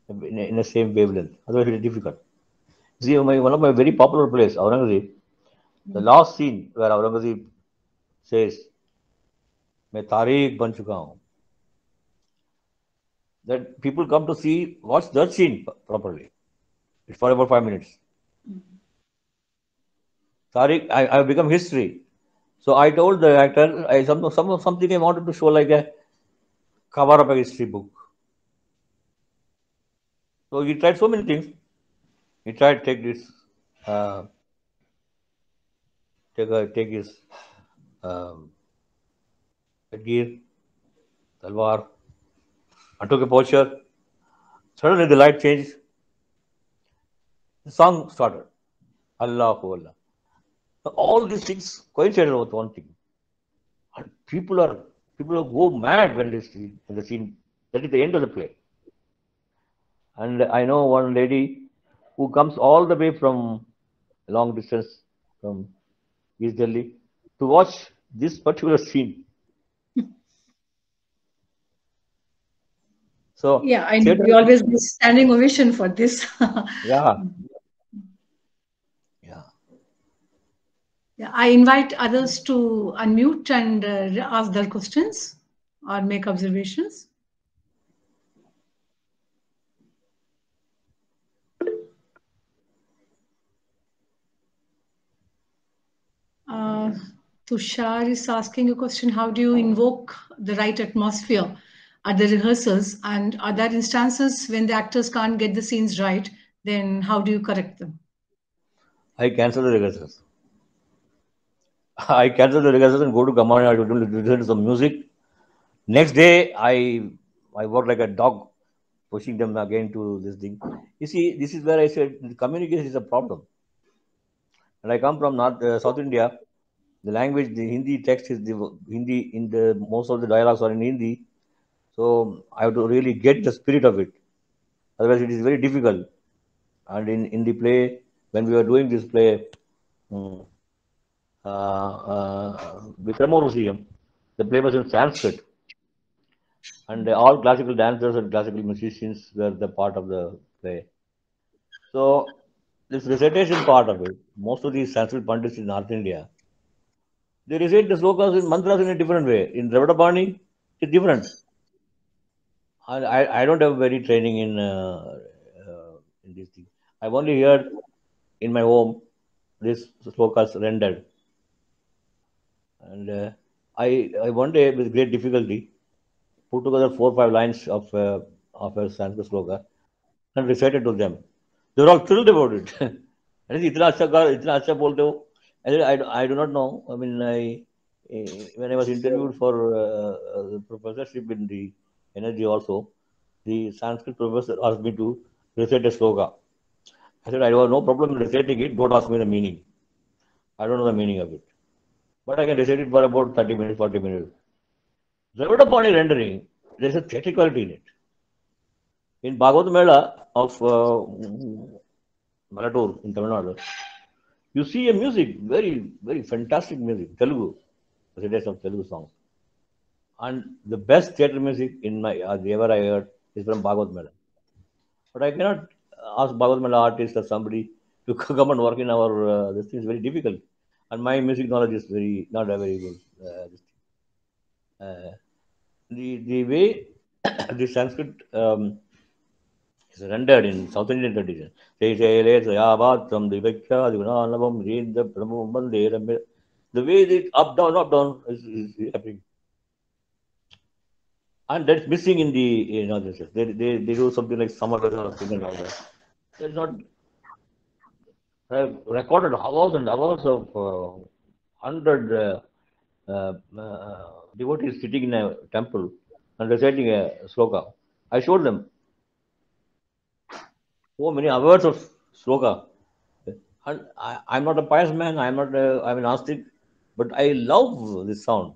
in the same wavelength. Otherwise, it is difficult. See, one of my very popular plays, Aurangzeb, the last scene where Aurangzeb says, "मैं तारीख बन चुका हूँ," that people come to see, watch that scene properly. It's for about 5 minutes. Tariq, I've become history. So I told the actor, something I wanted to show like a cover of a history book. So he tried so many things. He tried to take this take his headgear, talwar, and took a posture. Suddenly the light changed. The song started. Allahu Allah. All these things coincided with one thing. And people go mad when they see when the scene. That is the end of the play. And I know one lady who comes all the way from a long distance from East Delhi to watch this particular scene. So Yeah, I know. theater, We always give standing ovation for this. yeah, yeah. Yeah, I invite others to unmute and ask their questions or make observations. Uh, Tushar is asking a question: how do you invoke the right atmosphere at the rehearsals? And are there instances when the actors can't get the scenes right? Then how do you correct them? I cancel the rehearsals. I cancel the rehearsals and go to Gamani. I do listen to some music. Next day, I work like a dog, pushing them again to this thing. You see, this is where I said the communication is a problem. And I come from South India. The language, the Hindi text is the Hindi in the most of the dialogues are in Hindi. So I have to really get the spirit of it. Otherwise, it is very difficult. And in the play, when we were doing this play, mm, Vikramo Museum, the play was in Sanskrit. And all classical dancers and classical musicians were the part of the play. So this recitation part of it, most of these Sanskrit Pandits in North India, they recite the slokas in mantras in a different way. In Dravida Bani, it's different. I don't have very training in these things. I've only heard in my home this slokas rendered. And I one day with great difficulty put together 4 or 5 lines of a Sanskrit sloka and recited to them. They were all thrilled about it. I said, इतना अच्छा बोलते हो. I do not know. I mean, when I was interviewed for the professorship in the energy also, the Sanskrit professor asked me to recite a sloka. I said, I have no problem in reciting it. Don't ask me the meaning. I don't know the meaning of it. But I can recite it for about 30 minutes, 40 minutes. Dravida Pani rendering, there's a theatricality in it. In Bhagavad Mela of Malatur in Tamil Nadu, you see a music, very, very fantastic music, Telugu, recitation of Telugu songs. And the best theatre music in my ever I heard is from Bhagavad Mela. But I cannot ask Bhagavad Mela artist or somebody to come and work in our this thing is very difficult. And my music knowledge is not a very good. The way the Sanskrit is rendered in South Indian tradition. The way the up down is happening. And that's missing in the they do something like summer weather or something like that. That's not. I've recorded hours and hours of 100 devotees sitting in a temple and reciting a sloka. I showed them so many hours of sloka. And I'm not a pious man. I'm an ascetic, but I love this sound.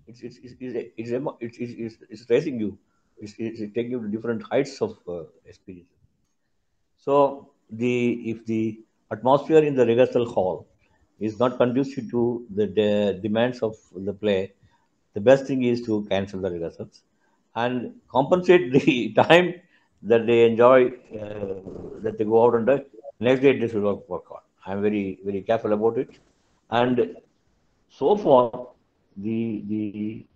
It's raising you. It's taking you to different heights of experience. So if the atmosphere in the rehearsal hall is not conducive to the demands of the play, the best thing is to cancel the rehearsals and compensate the time that they enjoy, that they go out and do. Next day they should work on. I'm very, very careful about it. And so far, the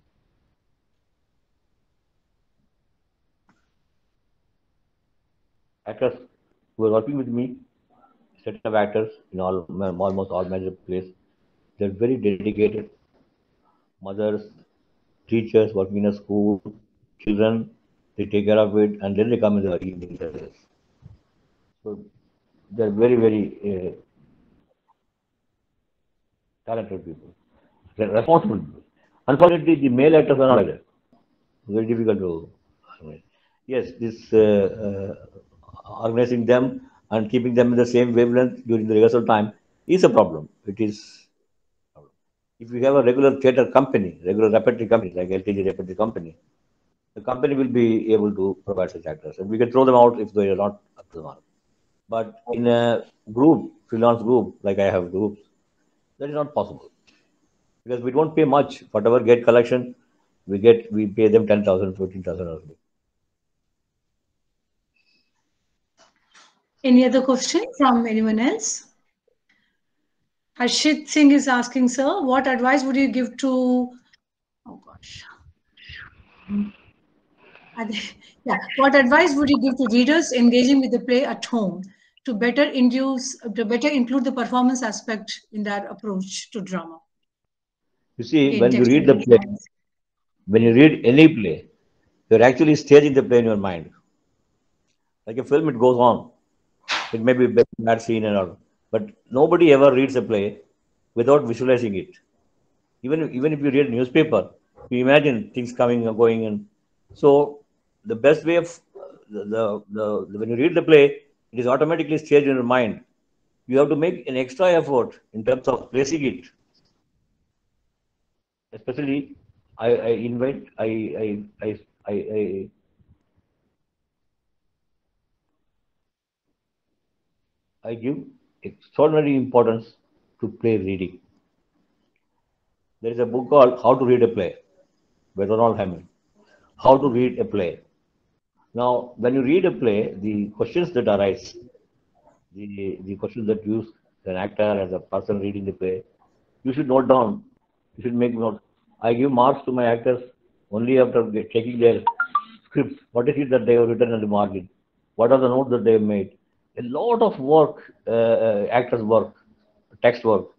actors who are working with me, set of actors in almost all major plays, they're very dedicated. Mothers, teachers working in a school, children, they take care of it, and then they come in the evening. So they're very, very talented people, they're responsible people. Unfortunately, the male actors are not like that. Very difficult to. Yes, this organizing them and keeping them in the same wavelength during the rehearsal time is a problem. It is. If you have a regular theatre company, regular repertory company like LTG Repertory Company, the company will be able to provide such actors, and we can throw them out if they are not up to the mark. But in a group, freelance group, like I have groups, that is not possible because we don't pay much. Whatever get collection, we pay them 10,000, 14,000 or something. Any other question from anyone else? Harshit Singh is asking, sir, what advice would you give to, oh gosh. Yeah, what advice would you give to readers engaging with the play at home to better include the performance aspect in their approach to drama? You see, In when you read the textual play, designs. when you read any play, you're actually staging the play in your mind. Like a film, it goes on. It may be a bad scene and all, but nobody ever reads a play without visualizing it. Even if you read a newspaper, you imagine things coming and going, and so the best way of when you read the play, it is automatically staged in your mind. You have to make an extra effort in terms of placing it. Especially, I invite I give extraordinary importance to play reading. There is a book called How to Read a Play by Ronald Hammond. How to read a play. Now, when you read a play, the questions that arise, the questions that use an actor as a person reading the play, you should note down. You should make notes. I give marks to my actors only after checking their scripts. What is it that they have written on the margin? What are the notes that they have made? A lot of work, actors' work, text work,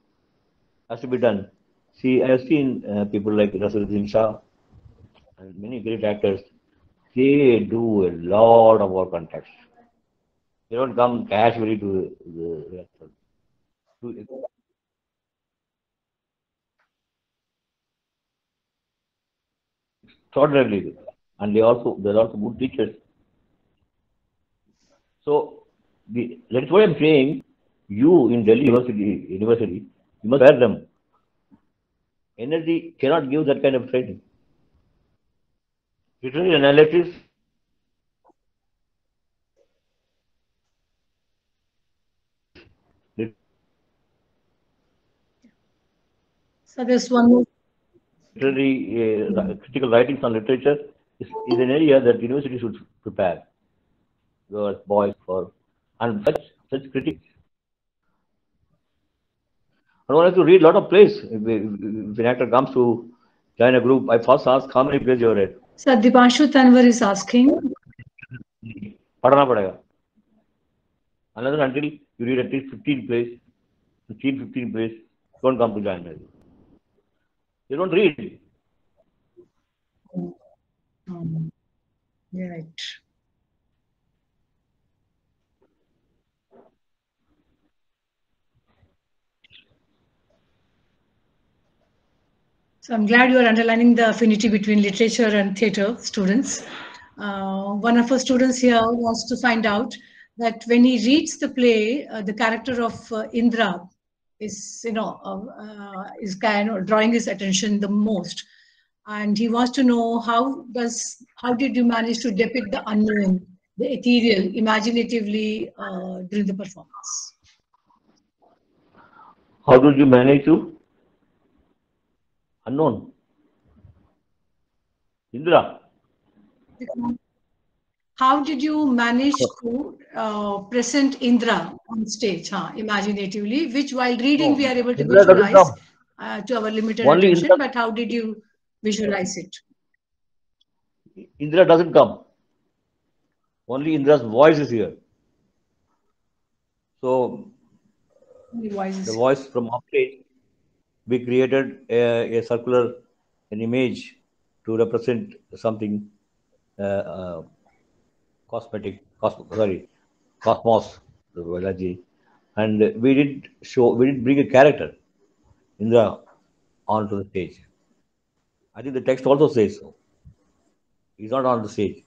has to be done. See, I have seen people like Naseeruddin Shah and many great actors. They do a lot of work on text. They don't come casually to the rehearsal. Extraordinarily good, and they're also good teachers. So that's why I'm saying you in Delhi University, you must wear them. Energy cannot give that kind of training. Literary analysis. So there's one more. Literary critical writings on literature is an area that university should prepare girls, boys for, and such critics. I don't have to read a lot of plays. If an actor comes to join a group, I first ask how many plays you have read. So Dipanshu Tanwar is asking. पढ़ना पड़ेगा. Unless until you read at least 15 plays, 15 plays, don't come to join me. You don't read. Yeah, right. So I'm glad you are underlining the affinity between literature and theatre students. One of our students here wants to find out that when he reads the play, the character of Indra is, is kind of drawing his attention the most, and he wants to know how did you manage to depict the unknown, the ethereal, imaginatively during the performance? How did you manage to? Unknown. Indra. How did you manage to present Indra on stage, imaginatively, which while reading we are able to Indra visualize to our limited Only attention, Indra, but how did you visualize it? Indra doesn't come. Only Indra's voice is here. So the voice from off stage, we created a circular, an image to represent something cosmos. Balaji, and we did bring a character, Indra, onto the stage. I think the text also says so. He's not on the stage.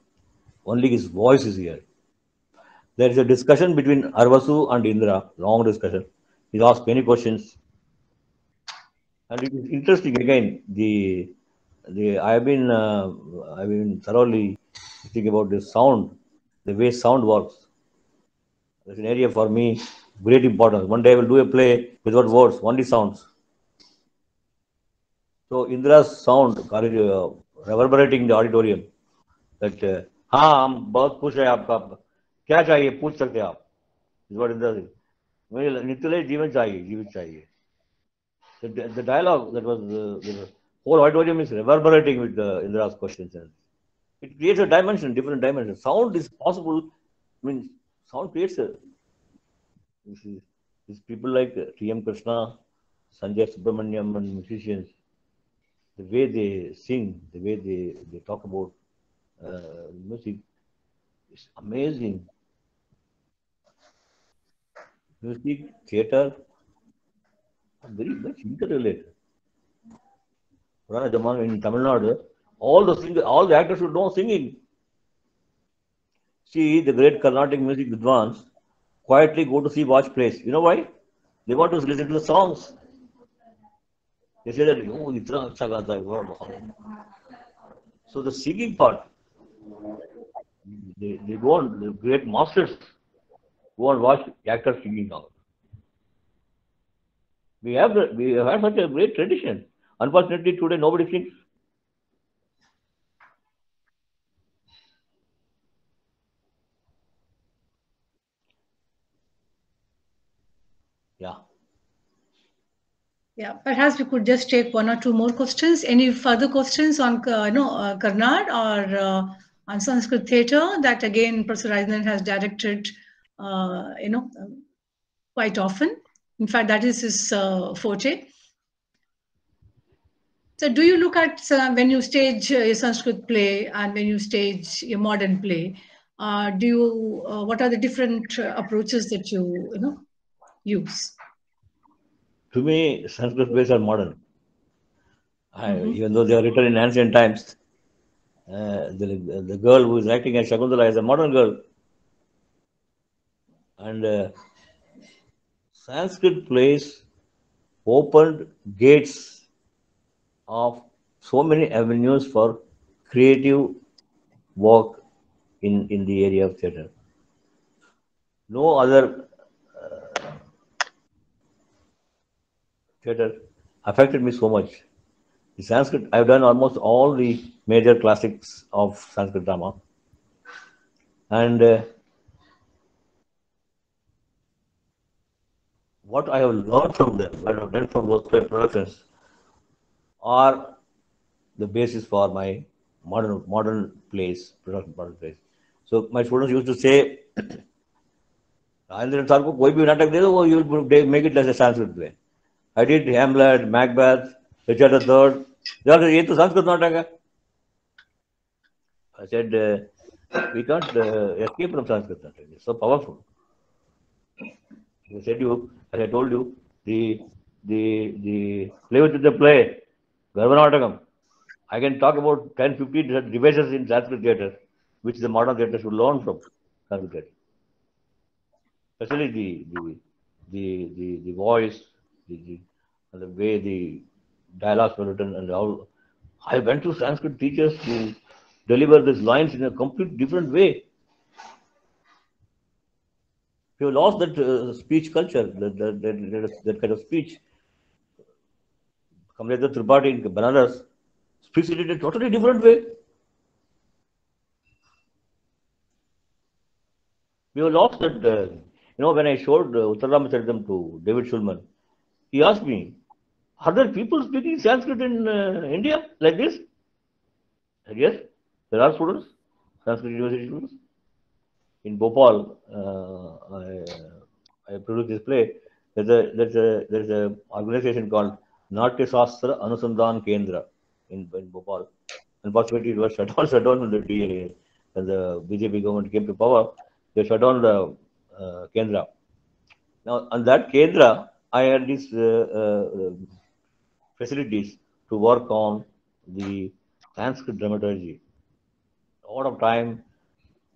Only his voice is here. There is a discussion between Arvasu and Indra, long discussion. He asked many questions. And it is interesting again, I've been thoroughly thinking about the sound, the way sound works. That's an area for me, great importance. One day I will do a play without words, only sounds. So Indra's sound reverberating in the auditorium. That हाँ हम बहुत खुश हैं आपका क्या चाहिए पूछ सकते हैं आप इस बार इंदिरा जी मुझे नित्य जीवन चाहिए the dialogue that was the whole auditorium is reverberating with Indra's questions and it creates a dimension, different dimension. Sound is possible. I mean, sound creates a. These people like T.M. Krishna, Sanjay Subramaniam, and musicians, the way they sing, the way they talk about music is amazing. Music, theatre, are very much interrelated. In Tamil Nadu, all the actors should know singing. See, the great Carnatic music Vidwans quietly go to see watch plays. You know why? They want to listen to the songs. They say that, oh, itna acha gata hai, wow. So the singing part, they go on, the great masters go and watch actors singing now. We have such a great tradition. Unfortunately, today nobody sings. Yeah. Yeah, perhaps we could just take one or two more questions. Any further questions on Karnad or on Sanskrit theatre that again Professor Rajendran has directed, quite often. In fact, that is his forte. So, do you look at when you stage a Sanskrit play and when you stage a modern play? What are the different approaches that you use? To me, Sanskrit plays are modern. Even though they are written in ancient times, the girl who is acting as Shakuntala is a modern girl. And Sanskrit plays opened gates of so many avenues for creative work in the area of theatre. No other theatre affected me so much. The Sanskrit, I've done almost all the major classics of Sanskrit drama. And what I have learned from them, what I've done from those productions, are the basis for my modern plays, modern plays. So my students used to say, Rajendran sir ko koi bhi natak de do, you will make it as a Sanskrit play. I did Hamlet, Macbeth, Richard III. They all said, ye to Sanskrit natak hai. I said, we can't escape from Sanskrit natak. It's so powerful. As I told you, the play within the play, Garvanatakam. I can talk about 10, 15 devices in Sanskrit theatre, which the modern theatre should learn from Sanskrit theatre. Especially the voice, the way the dialogues were written, and how I went to Sanskrit teachers to deliver these lines in a complete different way. We have lost that speech culture, that kind of speech. Kamlendra Tripathi in Banaras speaks it in a totally different way. We have lost that. When I showed Uttarramacharitam to David Shulman, he asked me, are there people speaking Sanskrit in India like this? I said, yes, there are students, Sanskrit University students. In Bhopal, I produced this play. There's a organization called Natya Shastra Anusandhan Kendra in Bhopal. Unfortunately, it was shut down when the BJP government came to power. They shut down the Kendra. Now, on that Kendra, I had these facilities to work on the Sanskrit dramaturgy. A lot of time,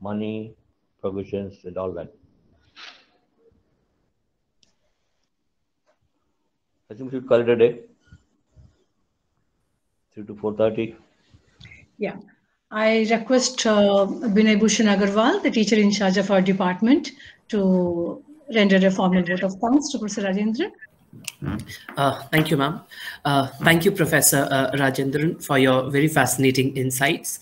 money, provisions, and all that. I think we should call it a day. 3 to 4:30. Yeah. I request Binay Bhushan Agarwal, the teacher in charge of our department, to render a formal vote of thanks to Professor Rajendran. Thank you, ma'am. Thank you, Professor Rajendran, for your very fascinating insights.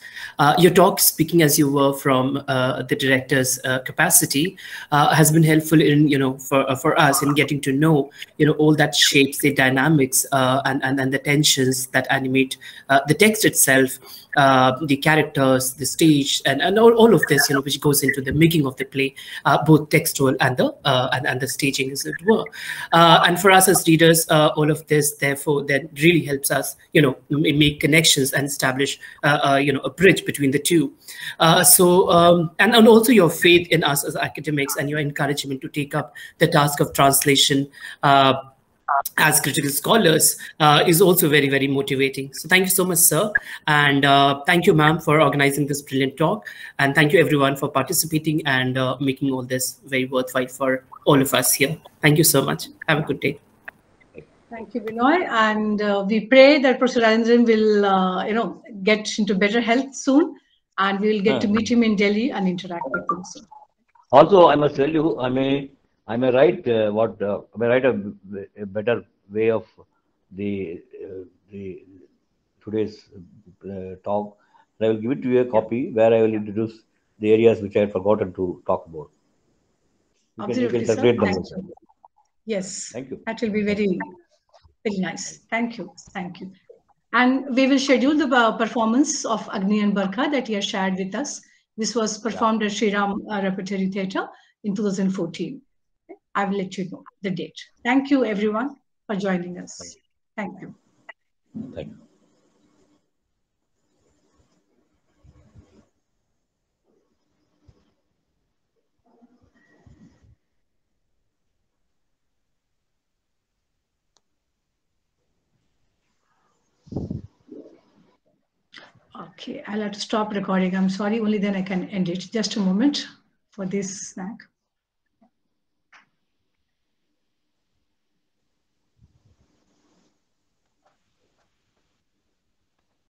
Your talk, speaking as you were from the director's capacity, has been helpful in, for us in getting to know, all that shapes the dynamics and the tensions that animate the text itself, the characters, the stage, and all of this, which goes into the making of the play, both textual and the staging, as it were. And for us as readers, all of this, therefore, then really helps us, make connections and establish, a bridge between the two. And also your faith in us as academics and your encouragement to take up the task of translation as critical scholars is also very, very motivating. So thank you so much, sir. And thank you, ma'am, for organizing this brilliant talk. And thank you, everyone, for participating and making all this very worthwhile for all of us here. Thank you so much. Have a good day. Thank you, Binoy. And we pray that Professor Rajendran will, get into better health soon. And we will get to meet him in Delhi and interact with him soon. Also, I must tell you, I may write a better way of the today's talk. I will give it to you a copy where I will introduce the areas which I had forgotten to talk about. You can circulate them. Thank you. Yes. Thank you. That will be very, very nice. Thank you. Thank you. And we will schedule the performance of Agni and Barkha that he has shared with us. This was performed at Sri Ram Repertory Theatre in 2014. I will let you know the date. Thank you, everyone, for joining us. Thank you. Thank you. Okay, I'll have to stop recording. I'm sorry, only then I can end it. Just a moment for this snack.